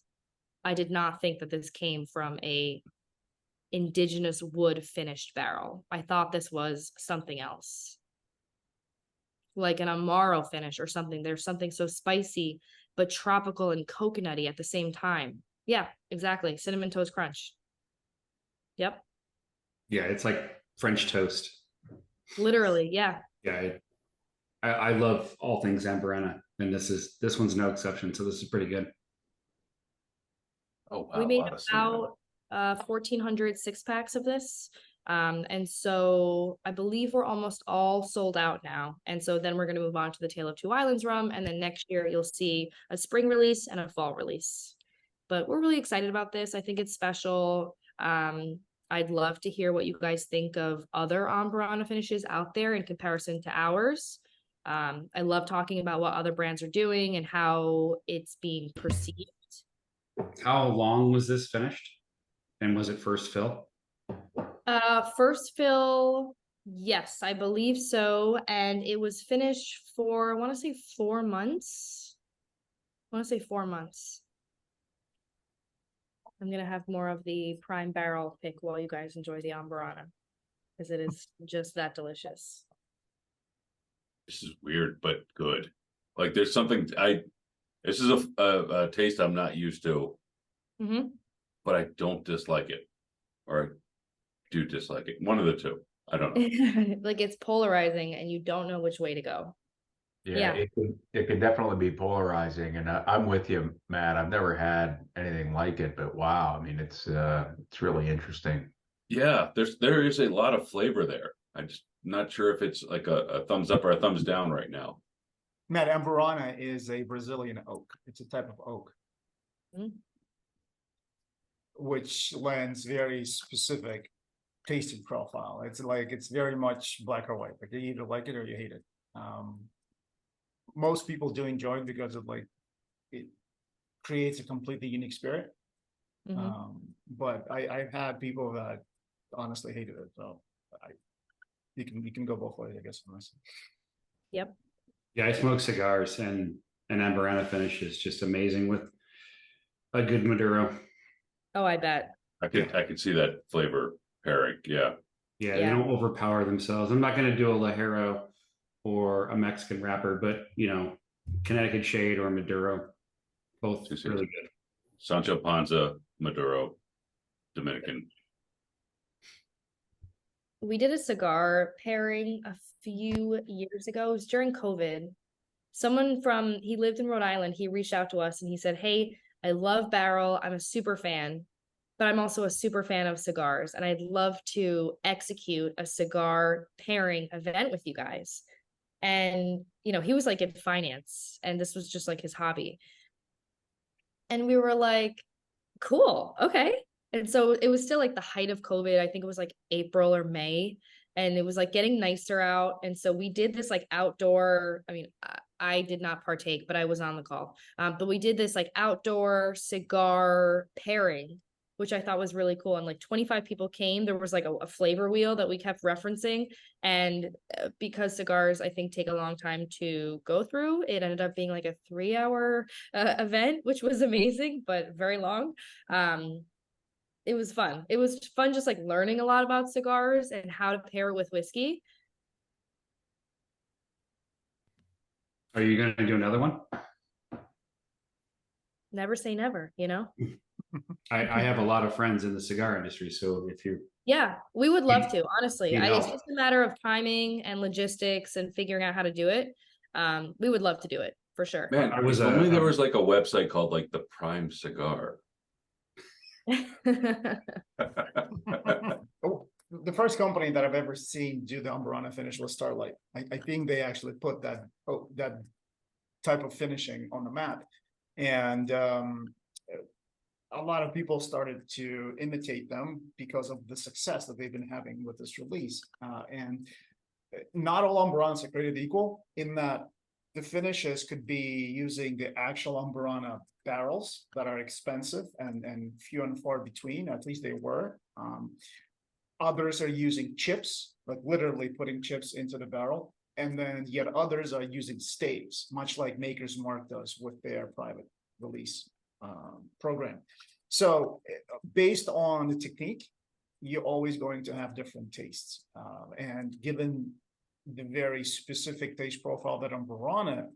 Speaker 2: I did not think that this came from a indigenous wood finished barrel. I thought this was something else, like an Amaro finish or something. There's something so spicy but tropical and coconutty at the same time. Yeah, exactly. Cinnamon Toast Crunch. Yep.
Speaker 4: Yeah, it's like French toast.
Speaker 2: Literally, yeah.
Speaker 4: Yeah, I love all things Amburana, and this one's no exception. So this is pretty good.
Speaker 3: Oh, wow.
Speaker 2: We made about 1,400 6-packs of this. And so I believe we're almost all sold out now. And so then we're going to move on to the Tale of Two Islands rum. And then next year you'll see a spring release and a fall release. But we're really excited about this. I think it's special. I'd love to hear what you guys think of other Amburana finishes out there in comparison to ours. I love talking about what other brands are doing and how it's being perceived.
Speaker 4: How long was this finished? And was it first fill?
Speaker 2: First fill, yes, I believe so. And it was finished for, I want to say 4 months. I want to say 4 months. I'm gonna have more of the prime barrel pick while you guys enjoy the Amburana, because it is just that delicious.
Speaker 3: This is weird, but good. Like there's something this is a taste I'm not used to, but I don't dislike it, or I do dislike it. One of the two. I don't know.
Speaker 2: Like it's polarizing and you don't know which way to go. Yeah.
Speaker 10: It could definitely be polarizing, and I'm with you, Matt. I've never had anything like it, but wow, I mean, it's really interesting.
Speaker 3: Yeah, there is a lot of flavor there. I'm just not sure if it's like a thumbs up or a thumbs down right now.
Speaker 1: Matt, Amburana is a Brazilian oak. It's a type of oak, which lends very specific tasting profile. It's very much black or white. Like you either like it or you hate it. Most people do enjoy it because of it creates a completely unique spirit. But I've had people that honestly hated it. So you can go both ways, I guess, on this.
Speaker 2: Yep.
Speaker 4: Yeah, I smoke cigars, and an Amburana finish is just amazing with a good Maduro.
Speaker 2: Oh, I bet.
Speaker 3: I could see that flavor pairing. Yeah.
Speaker 4: Yeah, they don't overpower themselves. I'm not going to do a Lajero or a Mexican wrapper, but Connecticut Shade or Maduro, both really good.
Speaker 3: Sancho Panza, Maduro, Dominican.
Speaker 2: We did a cigar pairing a few years ago. It was during COVID. Someone he lived in Rhode Island. He reached out to us and he said, "Hey, I love Barrel. I'm a super fan, but I'm also a super fan of cigars. And I'd love to execute a cigar pairing event with you guys." And, he was like in finance and this was just like his hobby. And we were like, cool, okay. And so it was still like the height of COVID. I think it was like April or May, and it was like getting nicer out. And so we did this like outdoor, I did not partake, but I was on the call. But we did this like outdoor cigar pairing, which I thought was really cool. And like 25 people came. There was like a flavor wheel that we kept referencing. And because cigars, I think, take a long time to go through, it ended up being like a 3-hour event, which was amazing, but very long. It was fun. It was fun just like learning a lot about cigars and how to pair it with whiskey.
Speaker 4: Are you going to do another one?
Speaker 2: Never say never,
Speaker 4: I have a lot of friends in the cigar industry, so if you...
Speaker 2: Yeah, we would love to, honestly. It's just a matter of timing and logistics and figuring out how to do it. We would love to do it for sure.
Speaker 3: Man, if only there was like a website called like the Prime Cigar.
Speaker 1: The first company that I've ever seen do the Amburana finish was Starlight. I think they actually put that type of finishing on the map, and a lot of people started to imitate them because of the success that they've been having with this release. And not all Amburanas are created equal in that the finishes could be using the actual Amburana barrels that are expensive and few and far between, at least they were. Others are using chips, like literally putting chips into the barrel. And then yet others are using staves, much like Maker's Mark does with their private release program. So based on the technique, you're always going to have different tastes. And given the very specific taste profile that Amburana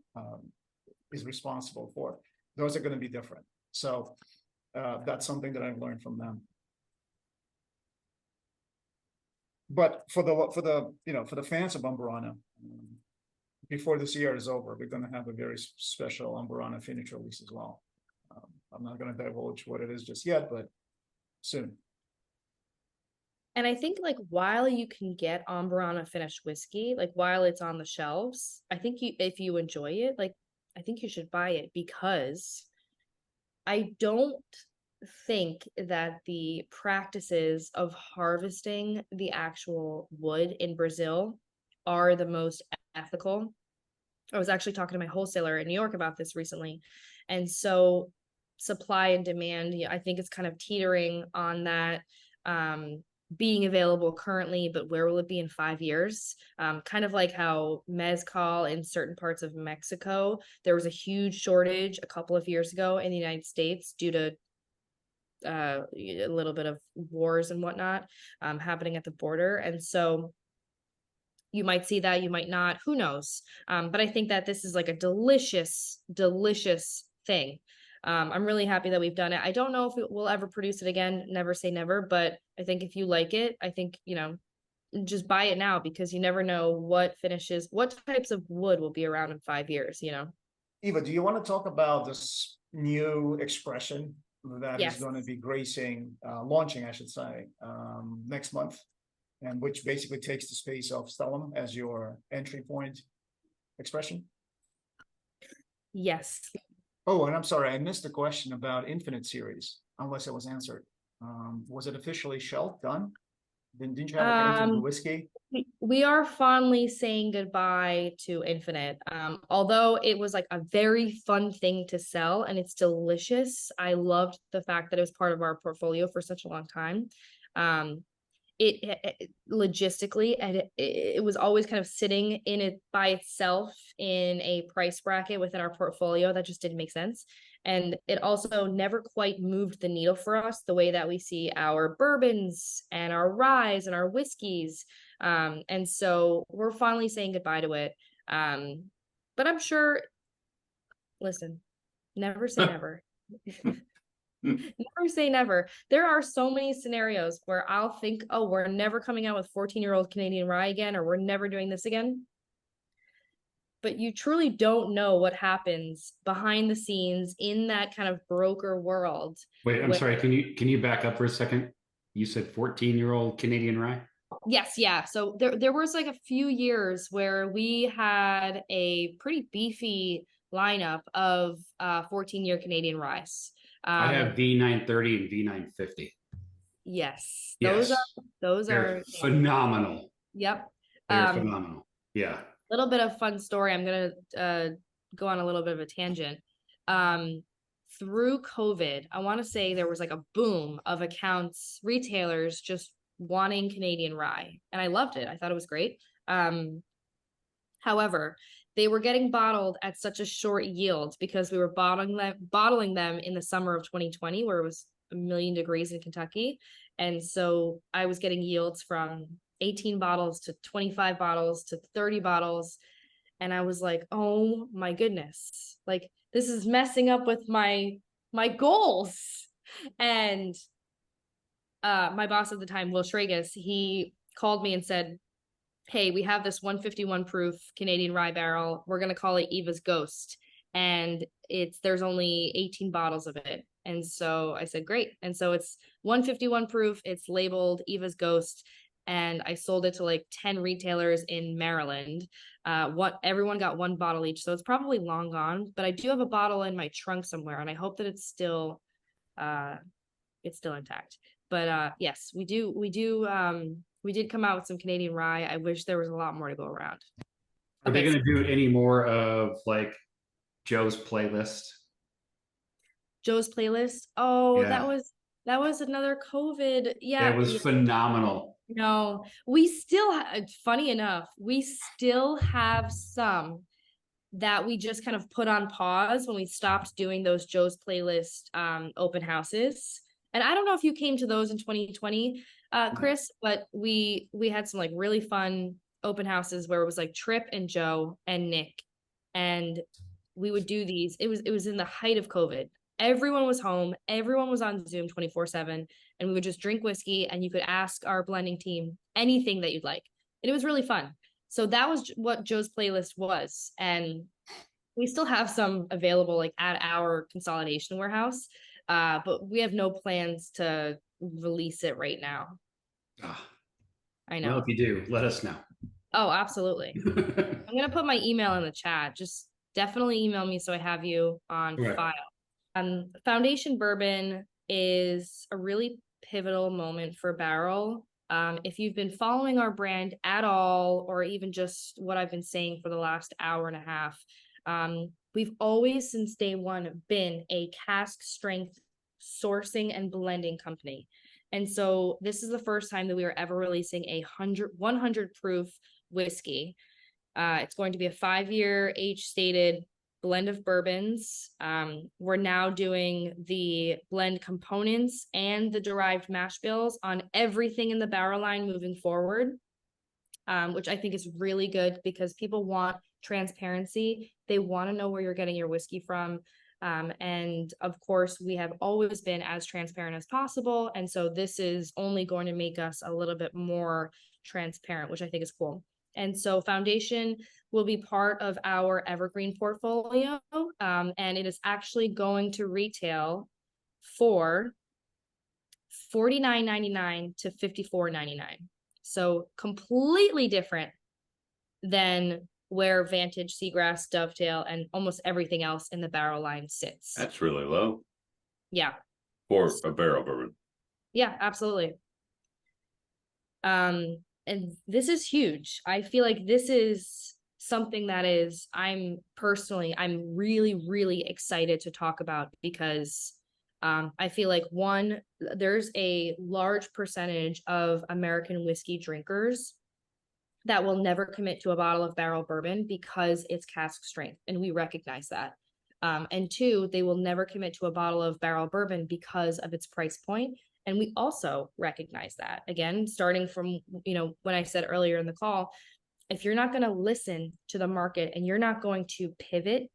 Speaker 1: is responsible for, those are going to be different. So that's something that I've learned from them. But for the fans of Amburana, before this year is over, we're going to have a very special Amburana finish release as well. I'm not going to divulge what it is just yet, but soon.
Speaker 2: And I think like while you can get Amburana finished whiskey, like while it's on the shelves, I think if you enjoy it, like I think you should buy it, because I don't think that the practices of harvesting the actual wood in Brazil are the most ethical. I was actually talking to my wholesaler in New York about this recently. And so supply and demand, I think it's kind of teetering on that being available currently, but where will it be in 5 years? Kind of like how mezcal in certain parts of Mexico, there was a huge shortage a couple of years ago in the United States due to a little bit of wars and whatnot happening at the border. And so you might see that, you might not, who knows? But I think that this is like a delicious, delicious thing. I'm really happy that we've done it. I don't know if we'll ever produce it again. Never say never, but I think if you like it, I think, just buy it now, because you never know what finishes, what types of wood will be around in 5 years,
Speaker 1: Eva, do you want to talk about this new expression that
Speaker 2: Yes.
Speaker 1: is going to be launching, I should say, next month, and which basically takes the space of Stellum as your entry point expression?
Speaker 2: Yes.
Speaker 1: Oh, and I'm sorry, I missed the question about Infinite Series, unless it was answered. Was it officially shelved, done? Didn't you have like an Infinite whiskey?
Speaker 2: We are fondly saying goodbye to Infinite. Although it was like a very fun thing to sell and it's delicious. I loved the fact that it was part of our portfolio for such a long time. It logistically, and it was always kind of sitting in it by itself in a price bracket within our portfolio that just didn't make sense. And it also never quite moved the needle for us the way that we see our bourbons and our ryes and our whiskeys. And so we're finally saying goodbye to it. But I'm sure, listen, never say never. Never say never. There are so many scenarios where I'll think, oh, we're never coming out with 14-year-old Canadian rye again, or we're never doing this again. But you truly don't know what happens behind the scenes in that kind of broker world.
Speaker 4: Wait, I'm sorry. Can you back up for a second? You said 14-year-old Canadian rye?
Speaker 2: Yes, yeah. So there was like a few years where we had a pretty beefy lineup of 14-year Canadian rye.
Speaker 4: I have V930 and V950.
Speaker 2: Yes,
Speaker 4: Yes.
Speaker 2: those
Speaker 4: They're
Speaker 2: are
Speaker 4: phenomenal.
Speaker 2: Yep.
Speaker 4: They're phenomenal. Yeah.
Speaker 2: Little bit of fun story. I'm gonna go on a little bit of a tangent. Through COVID, I want to say there was like a boom of accounts, retailers just wanting Canadian rye, and I loved it. I thought it was great. However, they were getting bottled at such a short yield because we were bottling them in the summer of 2020, where it was 1,000,000 degrees in Kentucky. And so I was getting yields from 18 bottles to 25 bottles to 30 bottles. And I was like, oh my goodness, like this is messing up with my goals. And my boss at the time, Will Schragus, he called me and said, hey, we have this 151 proof Canadian rye barrel. We're going to call it Eva's Ghost. And there's only 18 bottles of it. And so I said, great. And so it's 151 proof. It's labeled Eva's Ghost. And I sold it to like 10 retailers in Maryland. Everyone got one bottle each. So it's probably long gone, but I do have a bottle in my trunk somewhere. And I hope that it's still intact. But yes, we did come out with some Canadian rye. I wish there was a lot more to go around.
Speaker 4: Are they going to do any more of like Joe's playlist?
Speaker 2: Joe's playlist? Oh,
Speaker 4: Yeah.
Speaker 2: that was another COVID. Yeah.
Speaker 4: It was phenomenal.
Speaker 2: No, we still, funny enough, we still have some that we just kind of put on pause when we stopped doing those Joe's playlist open houses. And I don't know if you came to those in 2020, Chris, but we had some like really fun open houses where it was like Trip and Joe and Nick, and we would do these. It was in the height of COVID. Everyone was home. Everyone was on Zoom 24/7, and we would just drink whiskey, and you could ask our blending team anything that you'd like. And it was really fun. So that was what Joe's playlist was. And we still have some available like at our consolidation warehouse, but we have no plans to release it right now. I know.
Speaker 4: Well, if you do, let us know.
Speaker 2: Oh, absolutely. I'm going to put my email in the chat. Just definitely email me so I have you on file. Foundation Bourbon is a really pivotal moment for Barrell. If you've been following our brand at all, or even just what I've been saying for the last hour and a half, We've always, since day one, been a cask strength sourcing and blending company. And so this is the first time that we are ever releasing a 100 proof whiskey. It's going to be a 5-year age stated blend of bourbons. We're now doing the blend components and the derived mash bills on everything in the barrel line moving forward, which I think is really good because people want transparency. They want to know where you're getting your whiskey from. And of course, we have always been as transparent as possible. And so this is only going to make us a little bit more transparent, which I think is cool. And so Foundation will be part of our evergreen portfolio. And it is actually going to retail for $49.99 to $54.99. So completely different than where Vantage, Seagrass, Dovetail, and almost everything else in the barrel line sits.
Speaker 3: That's really low.
Speaker 2: Yeah.
Speaker 3: For a barrel bourbon.
Speaker 2: Yeah, absolutely. And this is huge. I feel like this is something that is, I'm really, really excited to talk about because I feel like one, there's a large percentage of American whiskey drinkers that will never commit to a bottle of barrel bourbon because it's cask strength, and we recognize that. And two, they will never commit to a bottle of barrel bourbon because of its price point. And we also recognize that. Again, starting from, when I said earlier in the call, if you're not going to listen to the market and you're not going to pivot,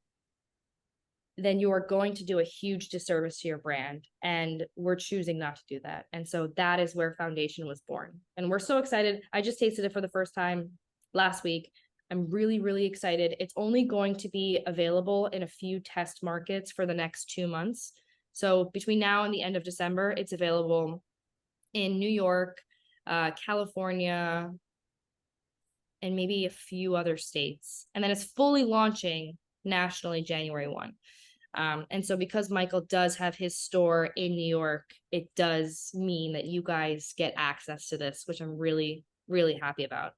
Speaker 2: then you are going to do a huge disservice to your brand. And we're choosing not to do that. And so that is where Foundation was born. And we're so excited. I just tasted it for the first time last week. I'm really, really excited. It's only going to be available in a few test markets for the next 2 months. So between now and the end of December, it's available in New York, California, and maybe a few other states. And then it's fully launching nationally January 1. And so because Michael does have his store in New York, it does mean that you guys get access to this, which I'm really, really happy about.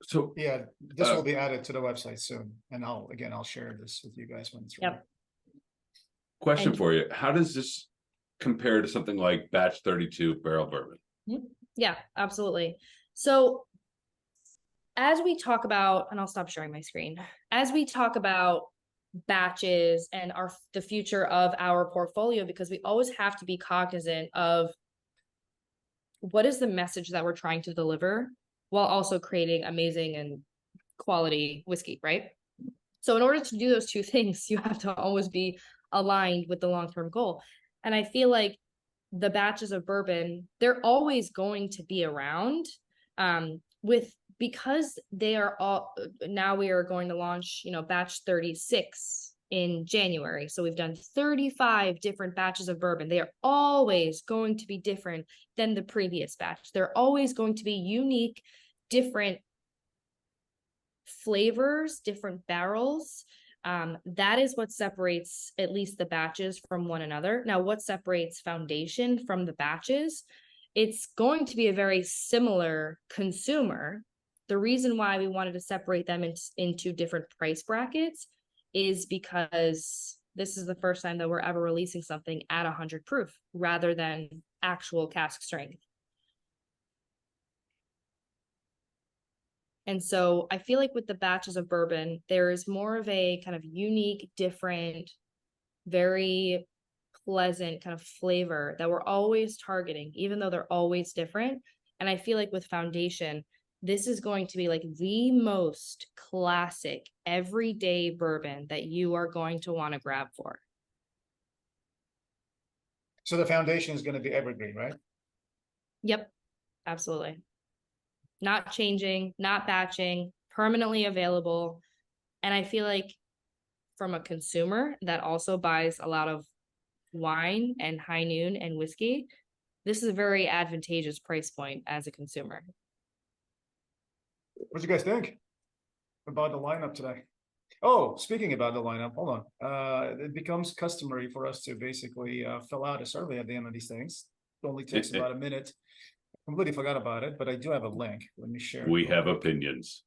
Speaker 3: So
Speaker 1: yeah, this will be added to the website soon. And I'll share this with you guys when it's ready.
Speaker 2: Yep.
Speaker 3: Question for you. How does this compare to something like batch 32 barrel bourbon?
Speaker 2: Yeah, absolutely. So as we talk about, and I'll stop sharing my screen, as we talk about batches and the future of our portfolio, because we always have to be cognizant of what is the message that we're trying to deliver while also creating amazing and quality whiskey, right? So in order to do those two things, you have to always be aligned with the long-term goal. And I feel like the batches of bourbon, they're always going to be around because they are all, now we are going to launch, batch 36 in January. So we've done 35 different batches of bourbon. They are always going to be different than the previous batch. They're always going to be unique, different flavors, different barrels. That is what separates at least the batches from one another. Now, what separates Foundation from the batches? It's going to be a very similar consumer. The reason why we wanted to separate them into different price brackets is because this is the first time that we're ever releasing something at 100 proof rather than actual cask strength. And so I feel like with the batches of bourbon, there is more of a kind of unique, different, very pleasant kind of flavor that we're always targeting, even though they're always different. And I feel like with Foundation, this is going to be like the most classic everyday bourbon that you are going to want to grab for.
Speaker 1: So the Foundation is going to be evergreen, right?
Speaker 2: Yep, absolutely. Not changing, not batching, permanently available. And I feel like from a consumer that also buys a lot of wine and high noon and whiskey, this is a very advantageous price point as a consumer.
Speaker 1: What do you guys think about the lineup today? Oh, speaking about the lineup, hold on. It becomes customary for us to basically fill out a survey at the end of these things. It only takes about a minute. I completely forgot about it, but I do have a link. Let me share.
Speaker 3: We have opinions.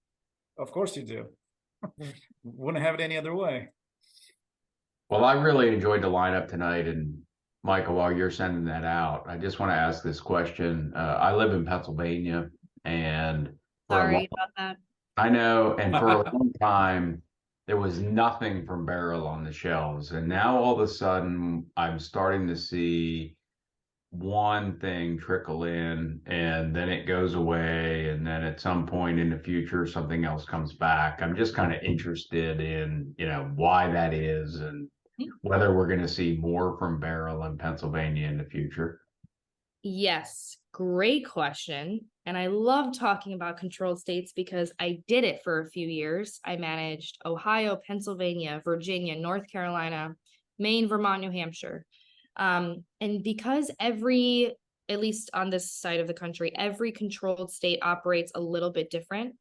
Speaker 1: Of course you do. Wouldn't have it any other way.
Speaker 10: Well, I really enjoyed the lineup tonight. And Michael, while you're sending that out, I just want to ask this question. I live in Pennsylvania, and for a long,
Speaker 2: Sorry about that.
Speaker 10: I know, and for a long time, there was nothing from Barrel on the shelves. And now all of a sudden, I'm starting to see one thing trickle in, and then it goes away, and then at some point in the future something else comes back. I'm just kind of interested in, why that is, and whether we're going to see more from Barrel in Pennsylvania in the future.
Speaker 2: Yes, great question. And I love talking about controlled states because I did it for a few years. I managed Ohio, Pennsylvania, Virginia, North Carolina, Maine, Vermont, New Hampshire. And because at least on this side of the country, every controlled state operates a little bit different.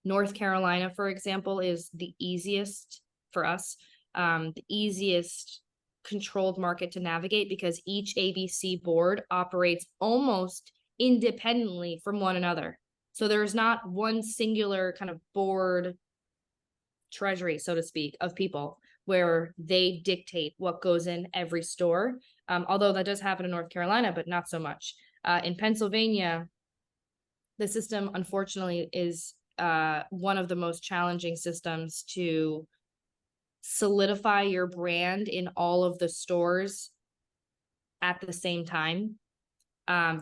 Speaker 2: North Carolina, for example, is the easiest for us, the easiest controlled market to navigate because each ABC board operates almost independently from one another. So there's not one singular kind of board treasury, so to speak, of people where they dictate what goes in every store. Although that does happen in North Carolina, but not so much. In Pennsylvania, the system, unfortunately, is one of the most challenging systems to solidify your brand in all of the stores at the same time.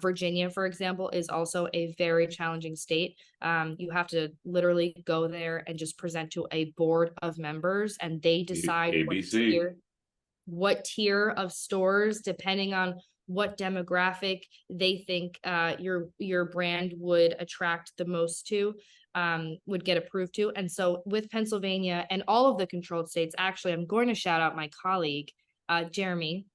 Speaker 2: Virginia, for example, is also a very challenging state. You have to literally go there and just present to a board of members, and they decide
Speaker 3: ABC.
Speaker 2: what tier of stores, depending on what demographic they think your brand would attract the most to, would get approved to. And so with Pennsylvania and all of the controlled states, actually, I'm going to shout out my colleague, Jeremy.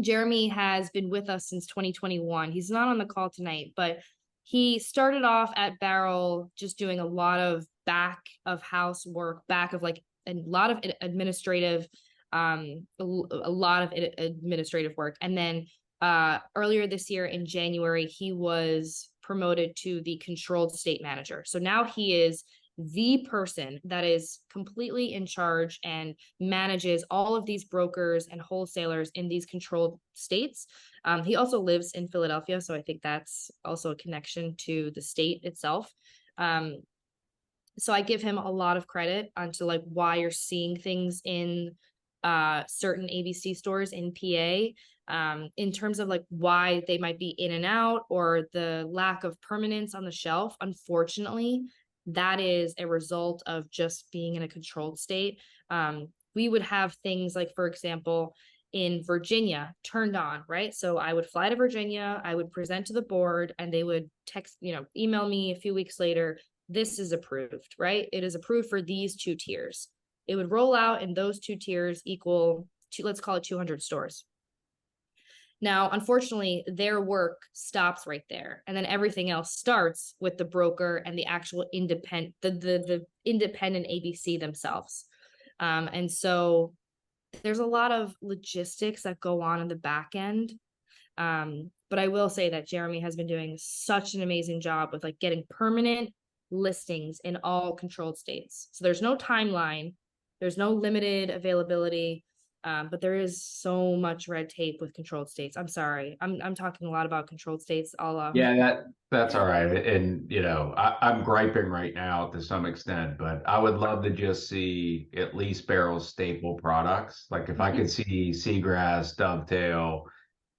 Speaker 2: Jeremy has been with us since 2021. He's not on the call tonight, but he started off at Barrell just doing a lot of back of house work, back of like a lot of administrative, work. And then earlier this year in January, he was promoted to the controlled state manager. So now he is the person that is completely in charge and manages all of these brokers and wholesalers in these controlled states. He also lives in Philadelphia, so I think that's also a connection to the state itself. So I give him a lot of credit onto like why you're seeing things in certain ABC stores in PA, in terms of like why they might be in and out or the lack of permanence on the shelf. Unfortunately, that is a result of just being in a controlled state. We would have things like, for example, in Virginia turned on, right? So I would fly to Virginia, I would present to the board, and they would email me a few weeks later, this is approved, right? It is approved for these 2 tiers. It would roll out, and those 2 tiers equal to, let's call it 200 stores. Now, unfortunately, their work stops right there, and then everything else starts with the broker and the actual independent, the independent ABC themselves. And so there's a lot of logistics that go on in the back end. But I will say that Jeremy has been doing such an amazing job with like getting permanent listings in all controlled states. So there's no timeline, there's no limited availability. But there is so much red tape with controlled states. I'm sorry. I'm talking a lot about controlled states.
Speaker 10: That's all right. And I'm griping right now to some extent, but I would love to just see at least Barrel's staple products. Like if I could see Seagrass, Dovetail,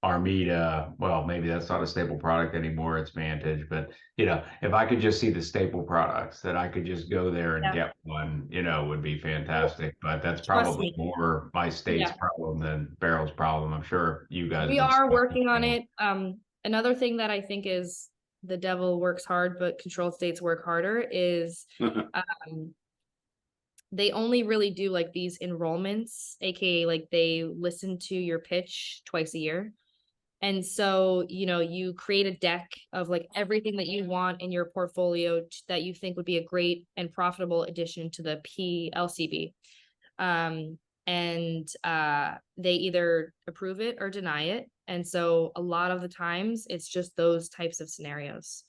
Speaker 10: Armida, well, maybe that's not a staple product anymore, it's Vantage, but if I could just see the staple products that I could just go there and get one, would be fantastic. But that's probably more my state's problem than Barrel's problem. I'm sure you guys
Speaker 2: we are working on it. Another thing that I think is the devil works hard, but controlled states work harder is they only really do like these enrollments, aka like they listen to your pitch twice a year. And so, you create a deck of like everything that you want in your portfolio that you think would be a great and profitable addition to the PLCB. And they either approve it or deny it. And so a lot of the times it's just those types of scenarios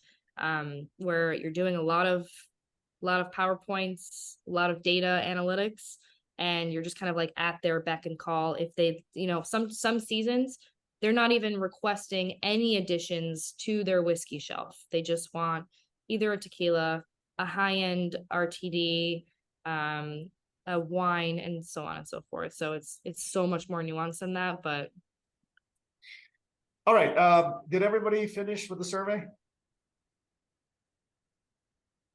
Speaker 2: where you're doing a lot of PowerPoints, a lot of data analytics, and you're just kind of like at their beck and call. If they, some seasons, they're not even requesting any additions to their whiskey shelf. They just want either a tequila, a high-end RTD, a wine, and so on and so forth. So it's so much more nuanced than that. But
Speaker 1: all right, did everybody finish with the survey?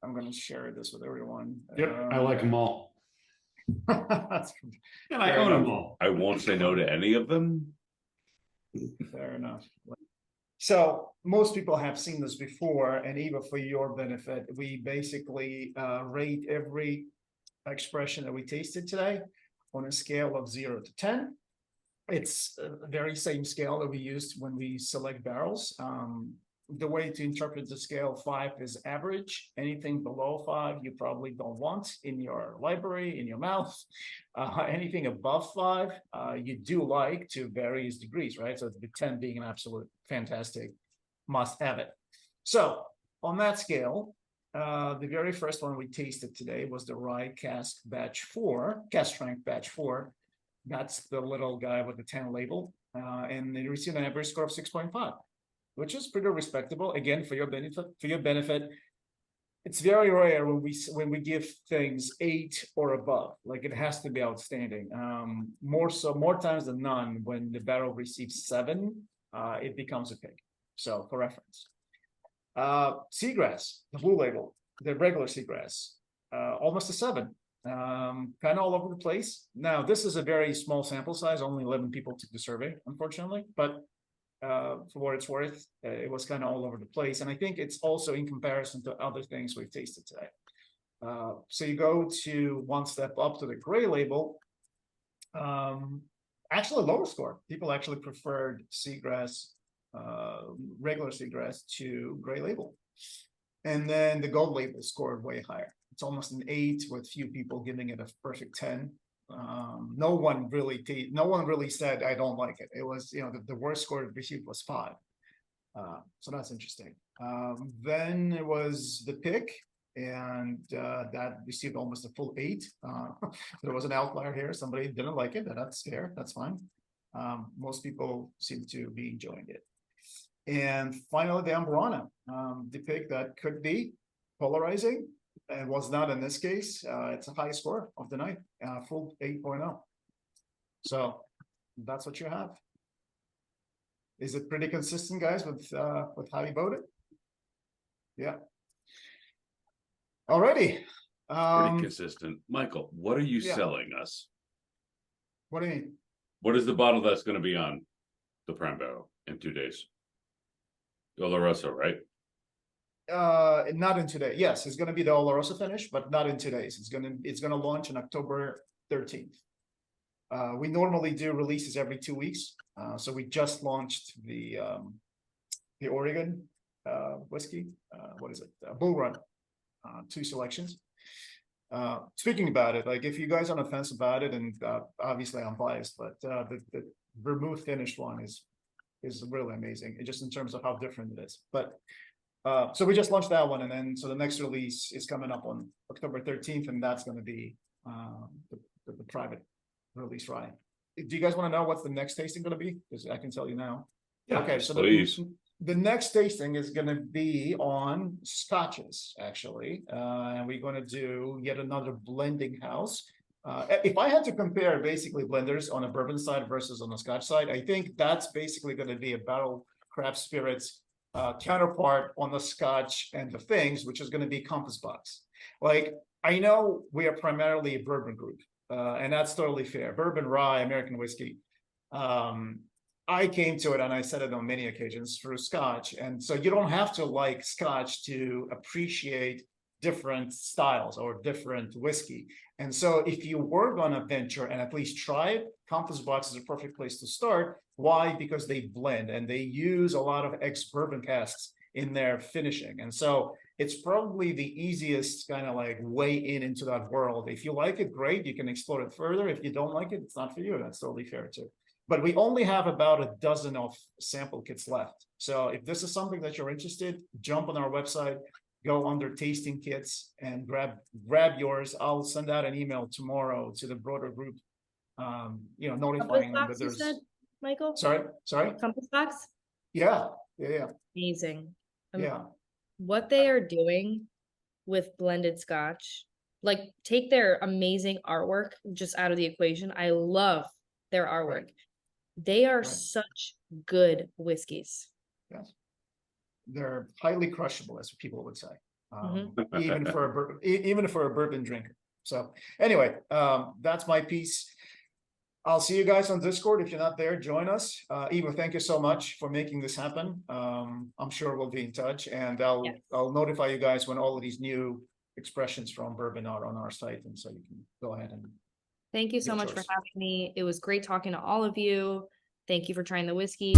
Speaker 1: I'm going to share this with everyone.
Speaker 4: Yep, I like them all.
Speaker 1: That's
Speaker 4: And I own them all.
Speaker 3: I won't say no to any of them.
Speaker 1: fair enough. So most people have seen this before, and even for your benefit, we basically rate every expression that we tasted today on a scale of 0 to 10. It's the very same scale that we used when we select barrels. The way to interpret the scale, 5 is average. Anything below 5, you probably don't want in your library, in your mouth. Anything above 5, you do like, to various degrees, right? So the 10 being an absolute fantastic must have it. So on that scale, the very first one we tasted today was the Rye Cask Batch 4, Cask Strength Batch 4. That's the little guy with the 10 label, and they received an average score of 6.5. Which is pretty respectable. Again, for your benefit, it's very rare when we give things 8 or above. Like, it has to be outstanding. More times than none, when the barrel receives 7, it becomes a pig. So for reference, Seagrass, the blue label, the regular Seagrass, almost a 7. Kind of all over the place. Now, this is a very small sample size. Only 11 people took the survey, unfortunately, but for what it's worth, it was kind of all over the place. And I think it's also in comparison to other things we've tasted today. So you go to one step up to the gray label, actually lower score. People actually preferred Seagrass, regular Seagrass to gray label. And then the gold label scored way higher. It's almost an 8, with few people giving it a perfect 10. No one really said I don't like it. It was, the worst score received was 5. So that's interesting. Then it was the pick, and that received almost a full 8. There was an outlier here. Somebody didn't like it. That's fair. That's fine. Most people seem to be enjoying it. And finally, the Amburana, the pick that could be polarizing. It was not in this case. It's a high score of the night, full 8.0. So that's what you have. Is it pretty consistent, guys, with how you voted? Yeah. Alrighty.
Speaker 3: Pretty consistent. Michael, what are you selling us?
Speaker 1: What do you mean?
Speaker 3: What is the bottle that's going to be on the Prime Barrel in 2 days? Oloroso, right?
Speaker 1: Not in today. Yes, it's going to be the Oloroso finish, but not in 2 days. It's going to launch on October 13th. We normally do releases every 2 weeks. So we just launched the Oregon whiskey. What is it? Bull Run. 2 selections. Speaking about it, like, if you guys are on the fence about it, and obviously I'm biased, but the vermouth finished one is really amazing, just in terms of how different it is. But so we just launched that one, and then so the next release is coming up on October 13th, and that's going to be the private release rye. Do you guys want to know what's the next tasting going to be? Because I can tell you now.
Speaker 3: Yeah,
Speaker 1: okay, so the next tasting is going to be on scotches, actually, and we're going to do yet another blending house. If I had to compare basically blenders on a bourbon side versus on the scotch side, I think that's basically going to be a Barrell Craft Spirits counterpart on the scotch and the things, which is going to be Compass Box. Like, I know we are primarily a bourbon group, and that's totally fair. Bourbon, rye, American whiskey. I came to it, and I said it on many occasions, through scotch. And so you don't have to like scotch to appreciate different styles or different whiskey. And so if you were going to venture and at least try it, Compass Box is a perfect place to start. Why? Because they blend, and they use a lot of ex-bourbon casks in their finishing. And so it's probably the easiest kind of like way into that world. If you like it, great, you can explore it further. If you don't like it, it's not for you. That's totally fair too. But we only have about a dozen of sample kits left. So if this is something that you're interested, jump on our website, go under tasting kits and grab yours. I'll send out an email tomorrow to the broader group, notifying them that
Speaker 2: You
Speaker 1: there's.
Speaker 2: said, Michael?
Speaker 1: Sorry.
Speaker 2: Compass box?
Speaker 1: Yeah.
Speaker 2: Amazing.
Speaker 1: Yeah.
Speaker 2: What they are doing with blended scotch, like take their amazing artwork just out of the equation. I love their artwork. They are such good whiskeys.
Speaker 1: Yes. They're highly crushable, as people would say,
Speaker 2: Mm-hmm.
Speaker 1: even for a bourbon drinker. So anyway, that's my piece. I'll see you guys on Discord. If you're not there, join us. Eva, thank you so much for making this happen. I'm sure we'll be in touch, and I'll notify you guys when all of these new expressions from bourbon are on our site, and so you can go ahead and.
Speaker 2: Thank you so
Speaker 1: Your
Speaker 2: much for
Speaker 1: choice.
Speaker 2: having me. It was great talking to all of you. Thank you for trying the whiskey.